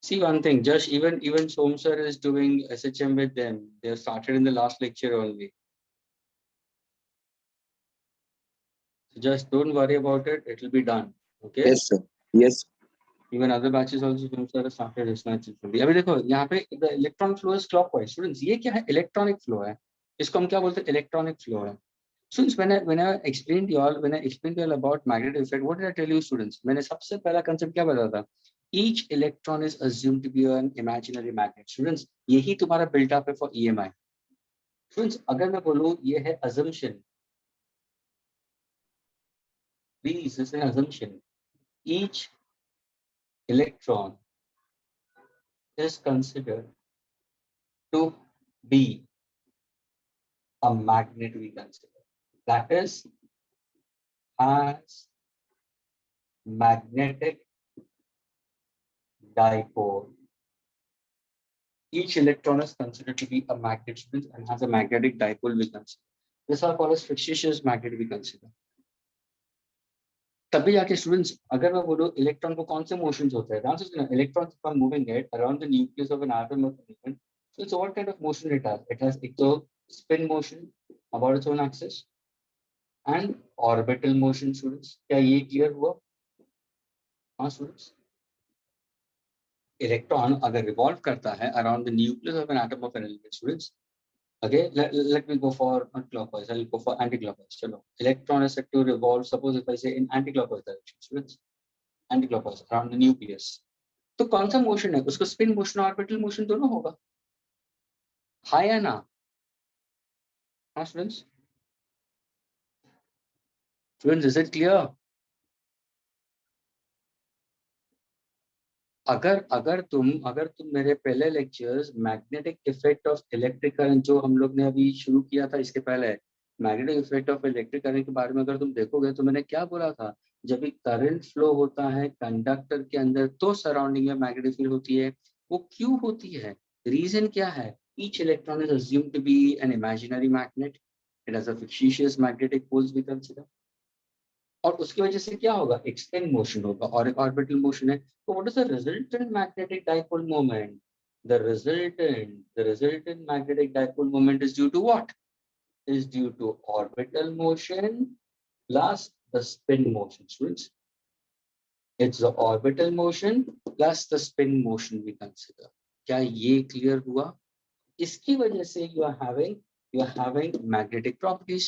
See one thing, just even Som sir is doing SHM with them. They started in the last lecture only. So just don't worry about it. It will be done. Okay. Yes, sir. Yes. Even other batches also Som sir has started research. अभी देखो यहाँ पे the electron flow is clockwise. Students, ये क्या है? Electronic flow है. इसको हम क्या बोलते हैं? Electronic flow है. Students, when I explained to you all about magnetic effect, what did I tell you, students? मैंने सबसे पहला concept क्या बताया था? Each electron is assumed to be an imaginary magnet. Students, यही तुम्हारा built up है for EMI. Students, अगर मैं बोलूँ ये है assumption. Please, this is an assumption. Each electron is considered to be a magnet, we consider. That is, has magnetic dipole. Each electron is considered to be a magnet and has a magnetic dipole, we consider. This are called as fictitious magnet, we consider. तभी जाके students अगर मैं बोलूं electron को कौन से motions होते हैं, आंसर सुनो, electrons are moving it around the nucleus of an atom of an element. So it's what kind of motion it has? It has ecto spin motion about its own axis and orbital motion. Students, क्या ये clear हुआ? हाँ students, electron अगर revolve करता है around the nucleus of an atom of an element. Students, okay, let me go for not clockwise, I'll go for anti-clockwise. Chalo, electron is said to revolve, suppose if I say in anti-clockwise direction, students, anti-clockwise around the nucleus. तो कौन सा motion है? उसको spin motion और orbital motion दोनों होगा. हाँ या ना? हाँ स्टूडेंट्स, is it clear? अगर तुम मेरे पहले lectures magnetic effect of electric current जो हम लोग ने अभी शुरू किया था इसके पहले, magnetic effect of electric current के बारे में अगर तुम देखोगे तो मैंने क्या बोला था? जब भी करंट फ्लो होता है कंडक्टर के अंदर तो सराउंडिंग में मैग्नेटिक फील्ड होती है. वो क्यों होती है? रीजन क्या है? Each electron is assumed to be an imaginary magnet. It has a fictitious magnetic poles we consider. और उसकी वजह से क्या होगा? एक स्पिन मोशन होगा और एक ऑर्बिटल मोशन है. तो what is the resultant magnetic dipole moment? The resultant magnetic dipole moment is due to what? Is due to orbital motion plus the spin motion. Students, it's the orbital motion plus the spin motion we consider. क्या ये clear हुआ? इसकी वजह से you are having magnetic properties.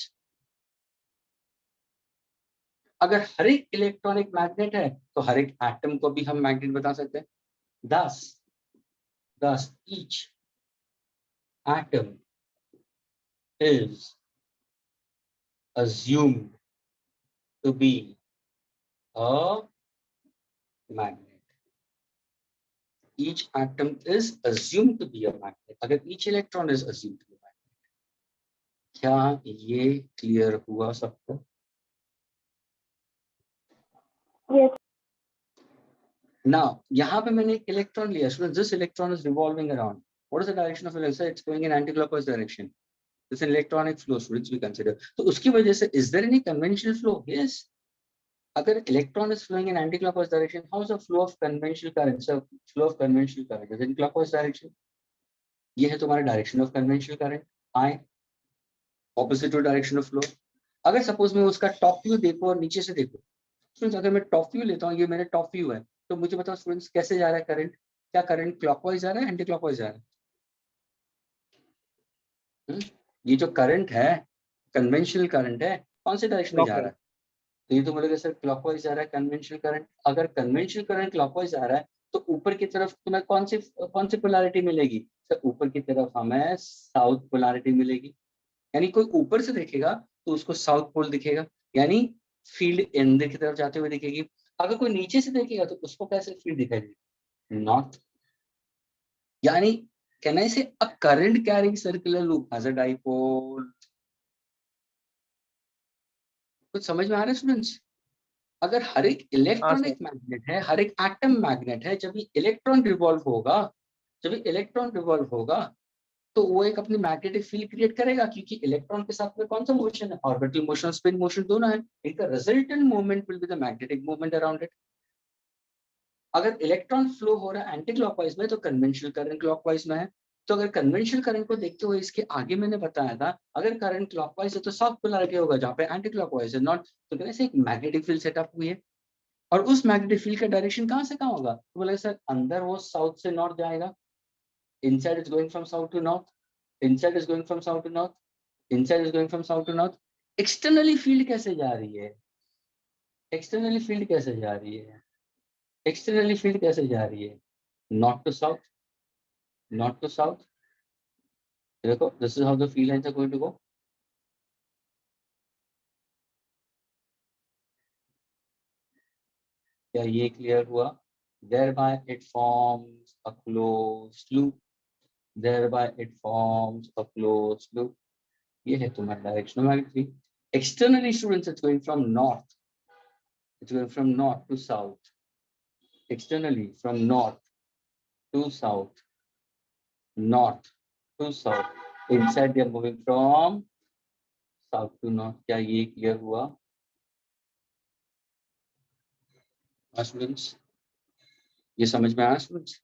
अगर हर एक electronic magnet है तो हर एक एटम को भी हम मैग्नेट बता सकते हैं. Thus each atom is assumed to be a magnet. Each atom is assumed to be a magnet. अगर each electron is assumed to be a magnet. क्या ये क्लियर हुआ सबको? Yes. Now, यहाँ पे मैंने एक इलेक्ट्रॉन लिया. So this electron is revolving around. What is the direction of electron? It's going in anti-clockwise direction. It's an electronic flow, students, we consider. तो उसकी वजह से is there any conventional flow? Yes. अगर electron is flowing in anti-clockwise direction, how is the flow of conventional current? So flow of conventional current is in clockwise direction. ये है तुम्हारा direction of conventional current. I opposite to direction of flow. अगर suppose मैं उसका top view देखूं और नीचे से देखूं, students, अगर मैं top view लेता हूँ, ये मेरे top view है, तो मुझे बताओ students कैसे जा रहा है करंट? क्या करंट क्लॉकवाइज जा रहा है, एंटी क्लॉकवाइज जा रहा है? ये जो करंट है कन्वेंशनल करंट है, कौन से डायरेक्शन में जा रहा है? तो ये तो बोलेगा सर क्लॉकवाइज जा रहा है कन्वेंशनल करंट. अगर कन्वेंशनल करंट क्लॉकवाइज जा रहा है तो ऊपर की तरफ तुम्हें कौन सी पोलैरिटी मिलेगी? सर ऊपर की तरफ हमें साउथ पोलैरिटी मिलेगी. यानी कोई ऊपर से देखेगा तो उसको साउथ पोल दिखेगा, यानी फील्ड अंदर की तरफ जाते हुए दिखेगी. अगर कोई नीचे से देखेगा तो उसको कैसे फील्ड दिखाई देगी? नॉर्थ. यानी Can I say a current carrying circular loop has a dipole? कुछ समझ में आ रहा है स्टूडेंट्स? अगर हर एक इलेक्ट्रॉनिक मैग्नेट है, हर एक एटम मैग्नेट है, जब इलेक्ट्रॉन रिवॉल्व होगा, तो वो एक अपनी मैग्नेटिक फील्ड क्रिएट करेगा, क्योंकि इलेक्ट्रॉन के साथ में कौन सा मोशन है, ऑर्बिटल मोशन, स्पिन मोशन दोनों है. इनका resultant moment will be the magnetic moment around it. अगर इलेक्ट्रॉन फ्लो हो रहा है एंटी क्लॉकवाइज में, तो कन्वेंशनल करंट क्लॉकवाइज में है. तो अगर कन्वेंशनल करंट को देखते हुए इसके आगे मैंने बताया था, अगर करंट क्लॉकवाइज है तो साउथ पोलैरिटी होगा, जहाँ पे एंटी क्लॉकवाइज है नॉट. तो कैसे एक मैग्नेटिक फील्ड सेटअप हुई है, और उस मैग्नेटिक फील्ड का डायरेक्शन कहाँ से कहाँ होगा? तो बोला सर अंदर वो साउथ से नॉर्थ जाएगा, inside is going from south to north, inside is going from south to north, inside is going from south to north. Externally field कैसे जा रही है? एक्सटर्नली फील्ड कैसे जा रही है? एक्सटर्नली फील्ड कैसे जा रही है? North to south, north to south. देखो this is how the field lines are going to go. क्या ये क्लियर हुआ? Thereby it forms a closed loop. Thereby it forms a closed loop. ये है तुम्हारा directional magnetic. Externally, students, it's going from north. It's going from north to south. Externally, from north to south. North to south. Inside, they are moving from south to north. क्या ये clear हुआ students? ये समझ में आया students?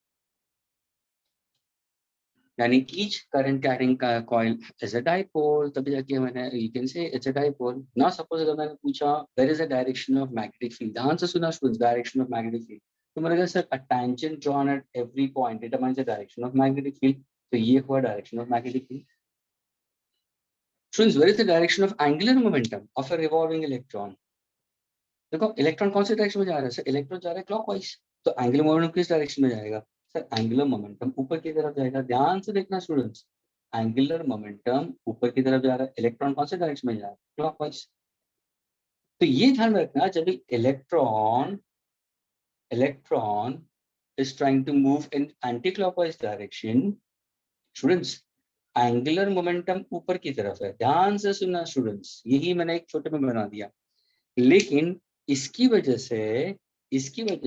यानी each current carrying coil is a dipole. तभी जाके मैंने you can say it's a dipole. Now suppose अगर मैंने पूछा where is the direction of magnetic field? ध्यान से सुना students, direction of magnetic field. तो मैंने कहा sir a tangent drawn at every point determines the direction of magnetic field. तो ये हुआ direction of magnetic field. Students, where is the direction of angular momentum of a revolving electron? देखो electron कौन से direction में जा रहा है? सर इलेक्ट्रॉन जा रहा है क्लॉकवाइज, तो एंगुलर मोमेंटम किस डायरेक्शन में जाएगा? सर एंगुलर मोमेंटम ऊपर की तरफ जाएगा. ध्यान से देखना स्टूडेंट्स, एंगुलर मोमेंटम ऊपर की तरफ जा रहा है, इलेक्ट्रॉन कौन से डायरेक्शन में जा रहा है? क्लॉकवाइज. तो ये ध्यान रखना, जब electron is trying to move in anti-clockwise direction, students angular momentum ऊपर की तरफ है. ध्यान से सुनना स्टूडेंट्स, यही मैंने एक छोटे में बना दिया. लेकिन इसकी वजह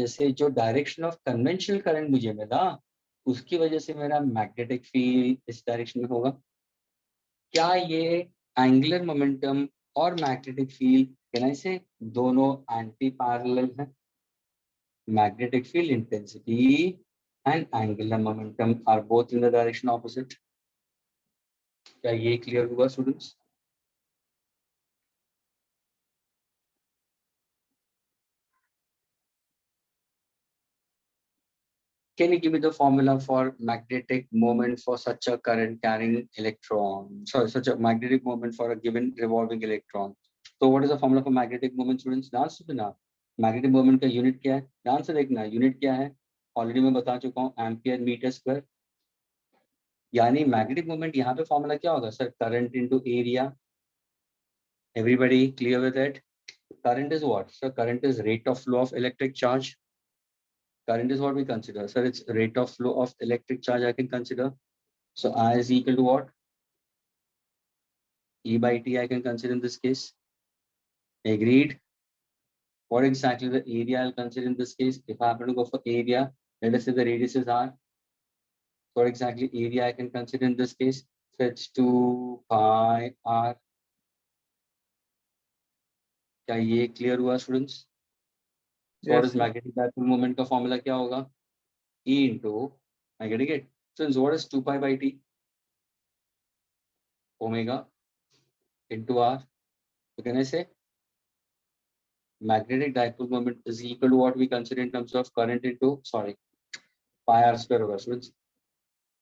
से जो डायरेक्शन ऑफ कन्वेंशनल करंट मुझे मिला, उसकी वजह से मेरा मैग्नेटिक फील्ड इस डायरेक्शन में होगा. क्या ये एंगुलर मोमेंटम और magnetic field can I say दोनों एंटी पैरेलल है? Magnetic field intensity and angular momentum are both in the direction opposite. क्या ये क्लियर हुआ students? Can you give me the formula for magnetic moment for such a current carrying electron? Sorry, such a magnetic moment for a given revolving electron. So what is the formula for magnetic moment, students? ध्यान से सुना. Magnetic moment का unit क्या है? ध्यान से देखना, unit क्या है? ऑलरेडी मैं बता चुका हूँ, एम्पियर मीटर स्क्वायर. यानी मैग्नेटिक मोमेंट यहाँ पे फॉर्मूला क्या होगा? Sir current into area. Everybody clear with it? Current is what? Sir, current is rate of flow of electric charge. Current is what we consider. Sir, it's rate of flow of electric charge I can consider. So I is equal to what? E by T I can consider in this case. Agreed. What exactly the area I'll consider in this case? If I happen to go for area, let us say the radius is R. What exactly area I can consider in this case? So it's 2 pi R. क्या ये clear हुआ students? So what is magnetic dipole moment का formula क्या होगा? E into, I get it? So what is 2 pi by T? Omega into R. So can I say magnetic dipole moment is equal to what we consider in terms of current into, sorry, pi R square over students.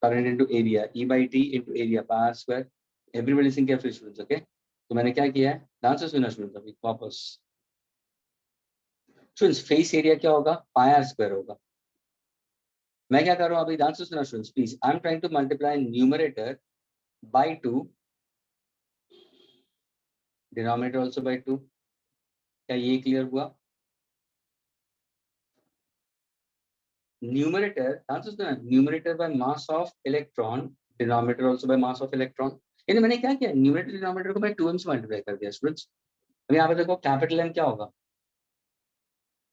Current into area, E by T into area, pi R square. Everybody think carefully students, okay? तो मैंने क्या किया है? ध्यान से सुना students अभी वापस. Students face area क्या होगा? pi R square होगा. मैं क्या कर रहा हूँ अभी? ध्यान से सुना students please. I am trying to multiply numerator by 2, denominator also by 2. क्या ये क्लियर हुआ? numerator, numerator by mass of electron, denominator also by mass of electron. यानी मैंने क्या किया, न्यूमरेटर डिनोमिनेटर को मैं 2m से मल्टीप्लाई कर दिया स्टूडेंट्स. अब यहाँ पे देखो कैपिटल M क्या होगा,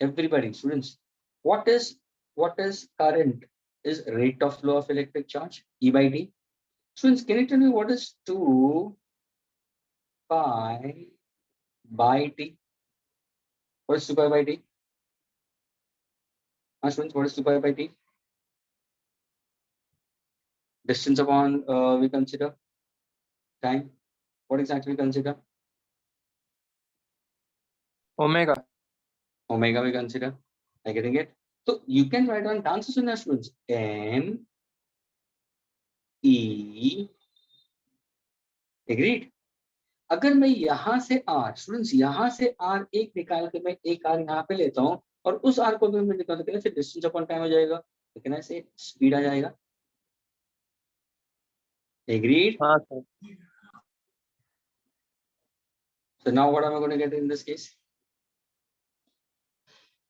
everybody students, what is current is rate of flow of electric charge, E by D. Students, can you tell me what is 2 pi by T? What is 2 pi by T? Students, what is 2 pi by T? Distance upon we consider time. What exactly we consider? Omega. Omega we consider. Are you getting it? So you can write down answers in students. M E. Agreed? अगर मैं यहाँ से R students, यहाँ से R एक निकाल के मैं एक R यहाँ पे लेता हूँ और उस R को भी मैं निकाल के फिर डिस्टेंस अपॉन टाइम हो जाएगा, लेकिन ऐसे स्पीड आ जाएगा. Agreed? हाँ sir. So now what am I going to get in this case?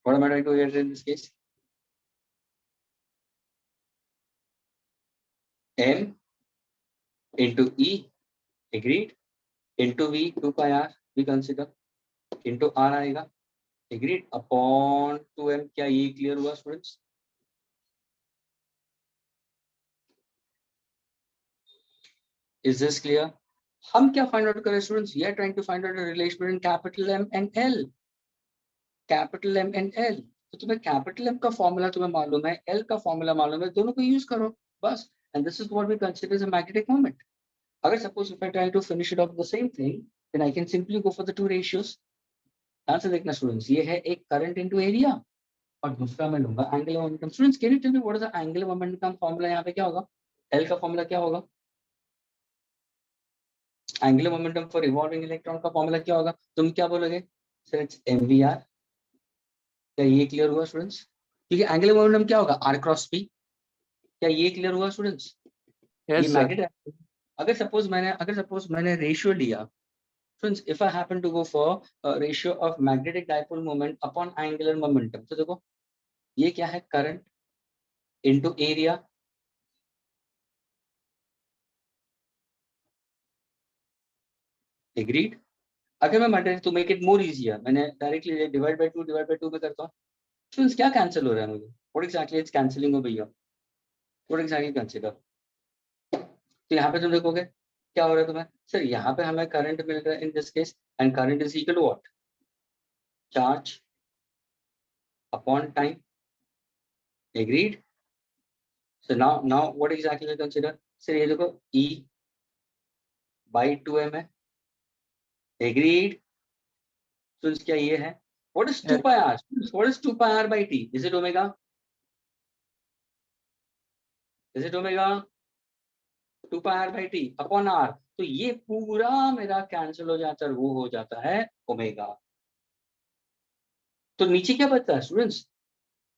What am I trying to get in this case? M into E, agreed? Into V, 2 pi R we consider, into R आएगा, agreed? Upon 2M. क्या ये clear हुआ students? Is this clear? हम क्या find out करें students? We are trying to find out a relation between capital M and L. Capital M and L. तो तुम्हें capital M का formula तुम्हें मालूम है, L का formula मालूम है, दोनों को use करो बस. And this is what we consider as a magnetic moment. अगर suppose if I try to finish it off the same thing, then I can simply go for the two ratios. ध्यान से देखना students, ये है एक current into area और दूसरा मैं लूंगा angular momentum. Students, can you tell me what is the angular momentum formula? यहाँ पे क्या होगा? L का formula क्या होगा? Angular momentum for revolving electron का formula क्या होगा? तुम क्या बोलोगे? Sir, it's mvr. क्या ये clear हुआ students? क्योंकि angular momentum क्या होगा? R cross P. क्या ये clear हुआ students? Yes ये sir. magnetic. अगर suppose मैंने ratio लिया, friends, if I happen to go for a ratio of magnetic dipole moment upon angular momentum, तो देखो ये क्या है, current into area. Agreed? अगर मैं matter to make it more easier, मैंने directly divide by 2 में करता हूँ. Friends, क्या cancel हो रहा है मुझे? What exactly is cancelling हो भैया? What exactly consider? तो यहाँ पे तुम देखोगे क्या हो रहा है तुम्हें? सर यहाँ पे हमें करंट मिल रहा है in this case, and current is equal to what? Charge upon time. Agreed? So now what exactly we consider? Sir ये देखो E by 2m है. Agreed? So क्या ये है? What is 2 pi r? What is 2 pi r by t? Is it omega? Is it omega? 2 pi r by t upon r. तो ये पूरा मेरा कैंसिल हो जाता है, वो हो जाता है ओमेगा. तो नीचे क्या बचता है students?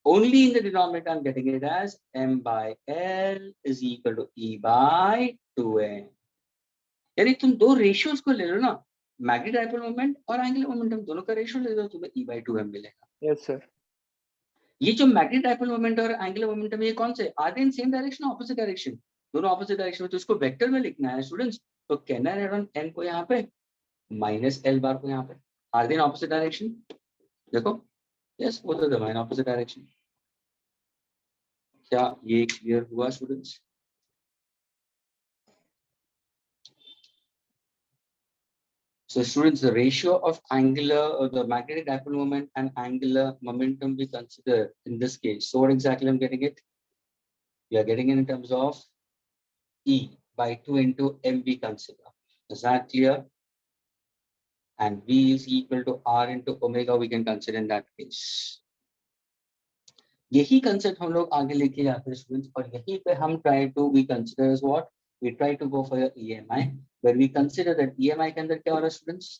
Only in the denominator I'm getting it as m by l is equal to e by 2m. यानी तुम दो रेशियोज को ले लो ना, मैग्नेटिक डाइपोल मोमेंट और एंगुलर मोमेंटम, दोनों का रेशियो ले लो, तुम्हें e by 2m मिलेगा. Yes sir. ये जो मैग्नेटिक डाइपोल मोमेंट और एंगुलर मोमेंटम, ये कौन से are they in same direction, opposite direction? दोनों ऑपोजिट डायरेक्शन में, तो इसको वेक्टर में लिखना है स्टूडेंट्स. तो कहना है n को यहाँ पे माइनस l बार को यहाँ पे. Are they in opposite direction? देखो yes, both of them are in opposite direction. क्या ये क्लियर हुआ students? So students, the ratio of angular or the magnetic dipole moment and angular momentum we consider in this case. So what exactly I'm getting it? We are getting it in terms of E by 2 into m we consider. Is that clear? And V is equal to R into omega we can consider in that case. यही concept हम लोग आगे लेके जाते हैं students, और यही पे हम try to we consider as what? We try to go for your EMI, where we consider that EMI के अंदर क्या हो रहा है students?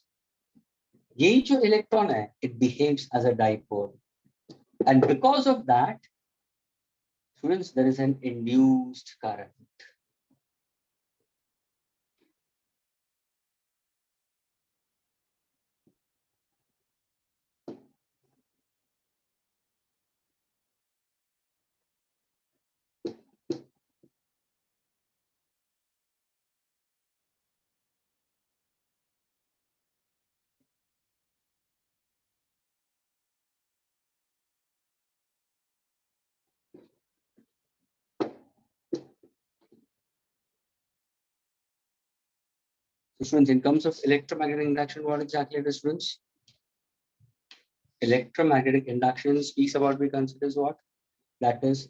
ये जो electron है, it behaves as a dipole, and because of that, students, there is an induced current. So students, in terms of electromagnetic induction, what exactly it is, students? Electromagnetic induction speaks about, we consider as what? That is,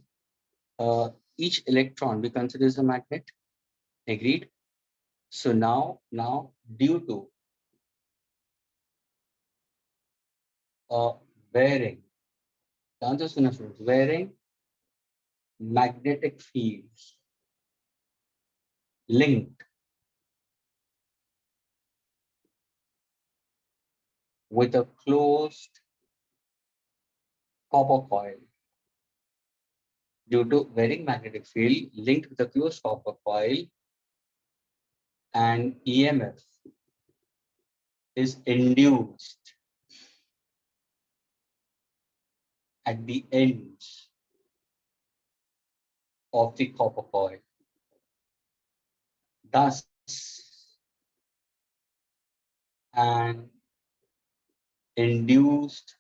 each electron we consider as a magnet. Agreed? So now due to varying, the answer is students, varying magnetic fields linked with a closed copper coil. Due to varying magnetic field linked with a closed copper coil, and EMF is induced at the ends of the copper coil. Thus, an induced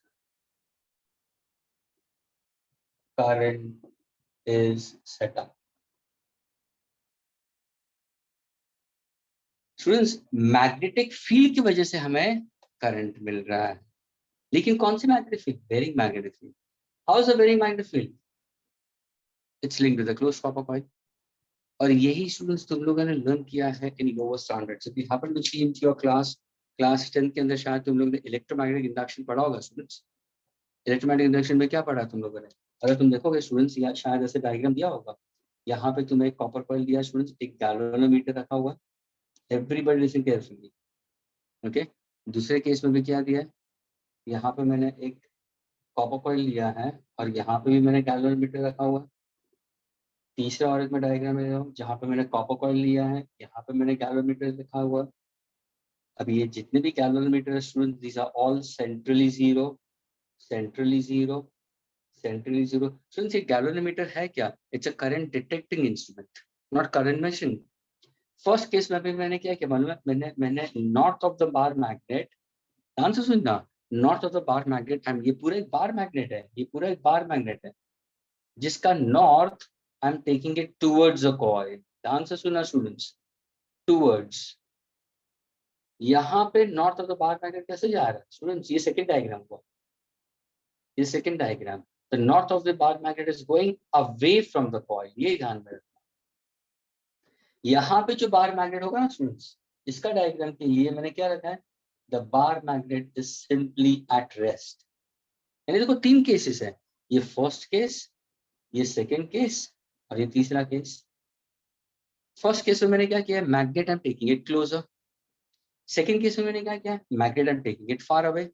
current is set up. Students, magnetic field की वजह से हमें current मिल रहा है, लेकिन कौन सी magnetic field? Varying magnetic field. How is a varying magnetic field? It's linked with the closed copper coil. और यही स्टूडेंट्स तुम लोगों ने लर्न किया है in lower standards. If you happen to see in your class 10 के अंदर शायद तुम लोगों ने इलेक्ट्रोमैग्नेटिक इंडक्शन पढ़ा होगा. स्टूडेंट्स, इलेक्ट्रोमैग्नेटिक इंडक्शन में क्या पढ़ा तुम लोगों ने? अगर तुम देखोगे स्टूडेंट्स, या शायद ऐसे डायग्राम दिया होगा. यहाँ पे तुम्हें एक कॉपर कॉइल दिया स्टूडेंट्स, एक गैल्वेनोमीटर रखा हुआ. Everybody listen carefully. ओके, दूसरे केस में भी क्या दिया है? यहाँ पे मैंने एक कॉपर कॉइल लिया है और यहाँ पे भी मैंने गैल्वेनोमीटर रखा हुआ है. तीसरा और एक मैं डायग्राम में हूँ जहाँ पे मैंने कॉपर कॉइल लिया है, यहाँ पे मैंने गैल्वेनोमीटर लिखा हुआ. अब ये जितने भी galvanometer student, these are all centrally zero, centrally zero, centrally zero. Students, ये गैल्वेनोमीटर है क्या? It's a current detecting instrument, not current measuring. First case में भी मैंने क्या किया मालूम है? मैंने north of the bar magnet, ध्यान से सुनना, north of the bar magnet, ये पूरा एक बार मैग्नेट है, ये पूरा एक बार मैग्नेट है जिसका north I am taking it towards the coil. ध्यान से सुनना स्टूडेंट्स, टूवर्ड्स. यहाँ पे north of the bar magnet कैसे जा रहा है स्टूडेंट्स? ये सेकंड डायग्राम हुआ, ये second diagram. The north of the bar magnet is going away from the coil. ये ध्यान में रखना. यहाँ पे जो बार मैग्नेट होगा ना स्टूडेंट्स, इसका डायग्राम के लिए मैंने क्या रखा है? The bar magnet is simply at rest. यानी देखो तीन केसेस है, ये फर्स्ट केस, ये सेकंड केस और ये तीसरा केस. फर्स्ट केस में मैंने क्या किया? Magnet I am taking it closer. Second case में मैंने क्या किया? Magnet I am taking it far away.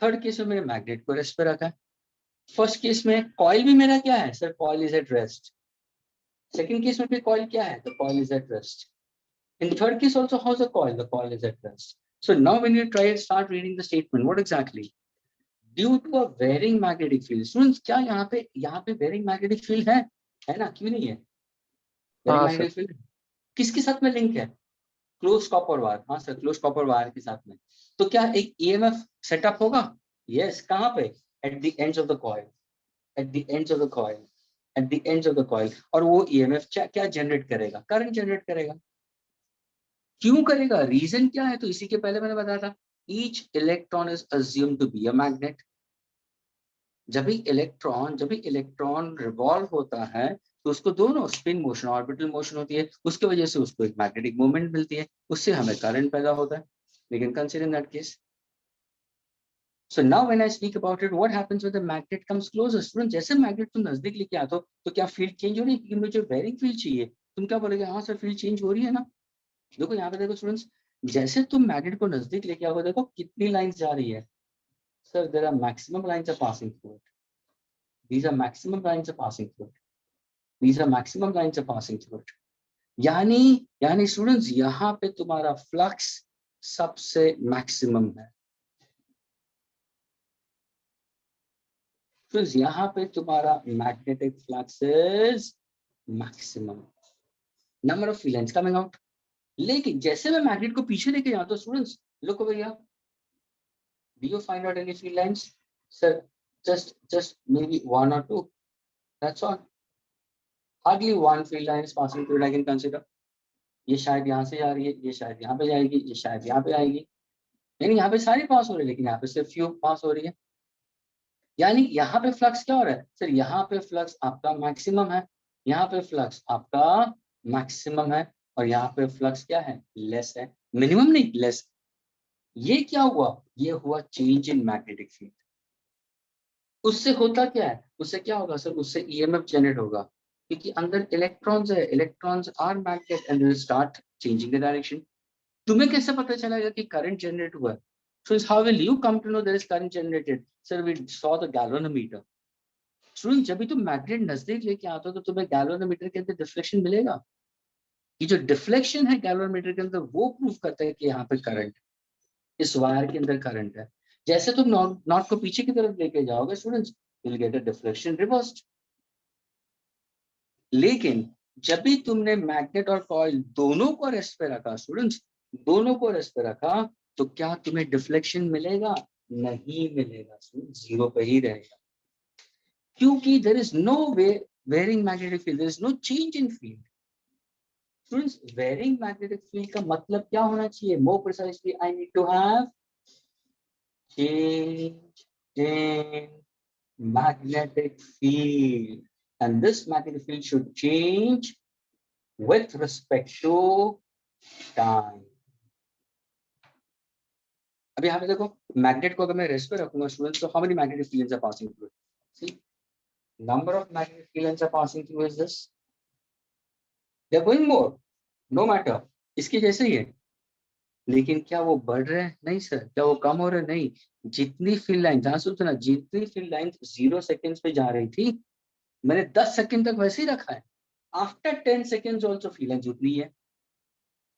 Third case में मैंने मैग्नेट को रेस्ट पे रखा है. फर्स्ट केस में कॉइल भी मेरा क्या है sir? Coil is at rest. Second case में भी कॉइल क्या है? The coil is at rest. In third case also, how's the coil? The coil is at rest. So now when you start reading the statement, what exactly? Due to a varying magnetic field. Students, क्या यहाँ पे varying magnetic field है ना? क्यों नहीं है? Varying magnetic field किसके साथ में लिंक है? Closed copper wire. हाँ सर, closed copper wire के साथ में. तो क्या एक EMF सेटअप होगा? Yes. कहाँ पे? At the ends of the coil. At the ends of the coil. At the ends of the coil. और वो EMF क्या जनरेट करेगा? करंट जनरेट करेगा. क्यों करेगा? रीजन क्या है? तो इसी के पहले मैंने बताया था, each electron is assumed to be a magnet. जब भी इलेक्ट्रॉन रिवॉल्व होता है तो उसको दोनों स्पिन मोशन, ऑर्बिटल मोशन होती है, उसके वजह से उसको एक मैग्नेटिक मूवमेंट मिलती है, उससे हमें करंट पैदा होता है. लेकिन consider in that case. So now when I speak about it, what happens when the magnet comes closer. Student, जैसे मैग्नेट तुम नजदीक लेके आते हो तो क्या फील्ड चेंज हो रही है? क्योंकि मुझे वेरिंग फील्ड चाहिए. तुम क्या बोलोगे? हाँ सर, फील्ड चेंज हो रही है ना. देखो यहाँ पे देखो स्टूडेंट्स, जैसे तुम मैग्नेट को नजदीक लेके आओगे, देखो कितनी लाइंस जा रही है. Sir, there are maximum lines are passing through it. These are maximum lines are passing through it. These are maximum lines are passing through it. यानी स्टूडेंट्स, यहाँ पे तुम्हारा फ्लक्स सबसे मैक्सिमम है. स्टूडेंट्स, यहाँ पे तुम्हारा magnetic flux is maximum. Number of field lines coming out. लेकिन जैसे मैं मैग्नेट को पीछे लेके जाता हूं स्टूडेंट्स, लुक भैया, do you find out any field lines? Sir, just maybe one or two. That's all. Hardly one field line is passing through it I can consider. ये शायद यहाँ से जा रही है, ये शायद यहाँ पे जाएगी, ये शायद यहाँ पे आएगी, यानी यहाँ पे सारी पास हो रही है, लेकिन यहाँ पे सिर्फ फ्यू पास हो रही है। यानी यहाँ पे फ्लक्स क्या हो रहा है सर, यहाँ पे फ्लक्स आपका मैक्सिमम है, यहाँ पे फ्लक्स आपका मैक्सिमम है, और यहाँ पे फ्लक्स क्या है, लेस है, मिनिमम नहीं लेस। ये क्या हुआ, ये हुआ चेंज इन मैग्नेटिक फील्ड। उससे होता क्या है, उससे क्या होगा सर, उससे ईएमएफ जनरेट होगा, क्योंकि अंदर इलेक्ट्रॉन्स है, electrons are magnet and will start changing the direction. तुम्हें कैसे पता चलेगा कि करंट जनरेट हुआ है? So how will you come to know there is current generated? Sir, we saw the galvanometer. Students, जब भी तुम मैग्नेट नजदीक लेके आते हो तो तुम्हें गैल्वेनोमीटर के अंदर डिफ्लेक्शन मिलेगा। ये जो डिफ्लेक्शन है गैल्वेनोमीटर के अंदर, वो प्रूव करता है कि यहाँ पे करंट, इस वायर के अंदर करंट है। जैसे तुम नॉट को पीछे की तरफ लेके जाओगे students, you'll get a deflection reversed. लेकिन जब भी तुमने मैग्नेट और कॉइल दोनों को रेस्ट पे रखा स्टूडेंट्स, दोनों को रेस्ट पे रखा, तो क्या तुम्हें डिफ्लेक्शन मिलेगा? नहीं मिलेगा, जीरो पे ही रहेगा, क्योंकि there is no varying magnetic field, there is no change in field. Students, varying magnetic field का मतलब क्या होना चाहिए? More precisely, I need to have change in magnetic field, and this magnetic field should change with respect to time. अब यहाँ पे देखो, magnet को अगर मैं रेस्ट पे रखूंगा स्टूडेंट्स, तो how many magnetic fields are passing through it? See, number of magnetic fields are passing through is this. They are going more, no matter. इसके जैसे ही है, लेकिन क्या वो बढ़ रहे हैं? नहीं सर। क्या वो कम हो रहे हैं? नहीं। जितनी फील्ड लाइन, जहां सुनते ना, जितनी फील्ड लाइन 0 सेकेंड्स पे जा रही थी, मैंने 10 सेकंड तक वैसे ही रखा है। After 10 seconds also feel line उतनी है।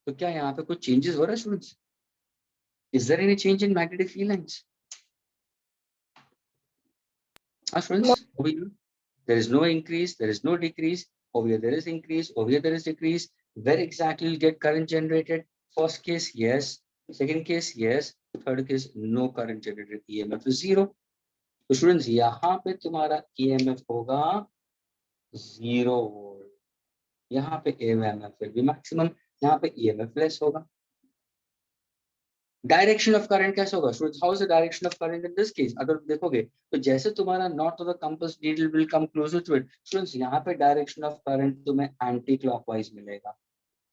तो क्या यहाँ पे कुछ चेंजेस हो रहा है students? Is there any change in magnetic field lines? Students, over here there is no increase, there is no decrease. Over here there is increase, over here there is decrease. Where exactly you get current generated? First case, yes. Second case, yes. Third case, no current generated. EMF is 0. तो students, यहाँ पे तुम्हारा EMF होगा 0 volt, यहाँ पे EMF will be maximum, यहाँ पे EMF less होगा। डायरेक्शन ऑफ करंट कैसे होगा students? How is the direction of current in this case? अगर देखोगे तो जैसे तुम्हारा north of the compass needle will come closer to it students, यहाँ पे डायरेक्शन ऑफ करंट तुम्हें एंटी क्लॉकवाइज मिलेगा।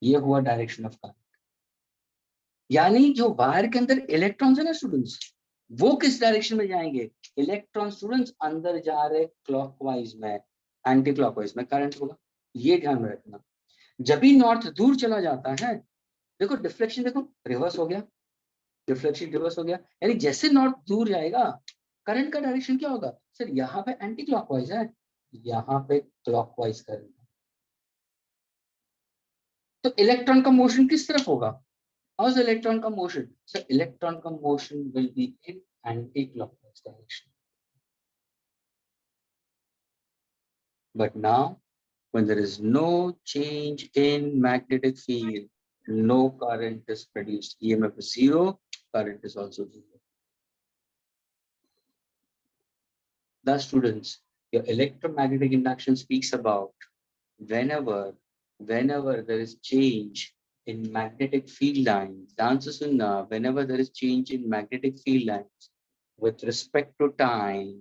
ये हुआ डायरेक्शन ऑफ करंट। यानी जो वायर के अंदर इलेक्ट्रॉन्स है ना स्टूडेंट्स, वो किस डायरेक्शन में जाएंगे? इलेक्ट्रॉन स्टूडेंट्स अंदर जा रहे क्लॉकवाइज में, एंटी क्लॉकवाइज में करंट होगा। ये ध्यान में रखना। जब भी नॉर्थ दूर चला जाता है, देखो डिफ्लेक्शन, देखो रिवर्स हो गया, डिफ्लेक्शन रिवर्स हो गया, यानी जैसे नॉर्थ दूर जाएगा, करंट का डायरेक्शन क्या होगा? सर यहाँ पे एंटी क्लॉकवाइज है, यहाँ पे क्लॉकवाइज करंट। तो इलेक्ट्रॉन का मोशन किस तरफ होगा? हाउ इज इलेक्ट्रॉन का मोशन? सर इलेक्ट्रॉन का motion will be in anti clockwise direction. But now when there is no change in magnetic field, no current is produced. EMF is 0, current is also 0. Thus, students, your electromagnetic induction speaks about whenever there is change in magnetic field lines. The answer is whenever there is change in magnetic field lines with respect to time,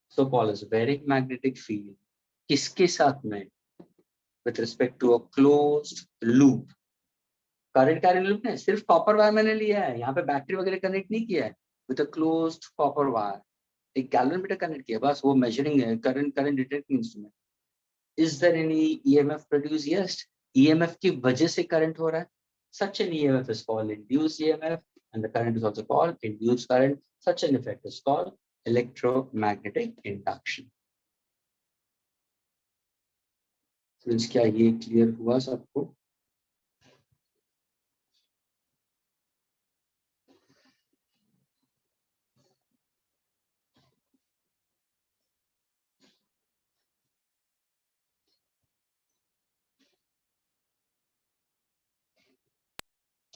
so called as varying magnetic field. किसके साथ में? With respect to a closed loop. Current carrying loop ने सिर्फ copper wire मैंने लिया है, यहाँ पे बैटरी वगैरह कनेक्ट नहीं किया है। With a closed copper wire एक गैल्वेनोमीटर कनेक्ट किया, बस वो मेजरिंग है, current detecting instrument. Is there any EMF produce? Yes, EMF की वजह से करंट हो रहा है। Such an EMF is called induced EMF and the current is also called induced current. Such an effect is called electromagnetic induction. Friends, क्या ये clear हुआ सबको?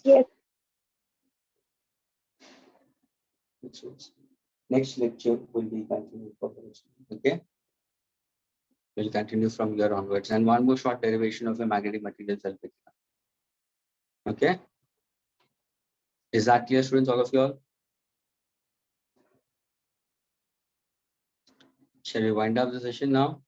Yes. Next lecture will be continued for the rest. Okay, we'll continue from here onwards, and one more short derivation of a magnetic material cell picture. Okay. Is that clear, students, all of you all? Shall we wind up the session now?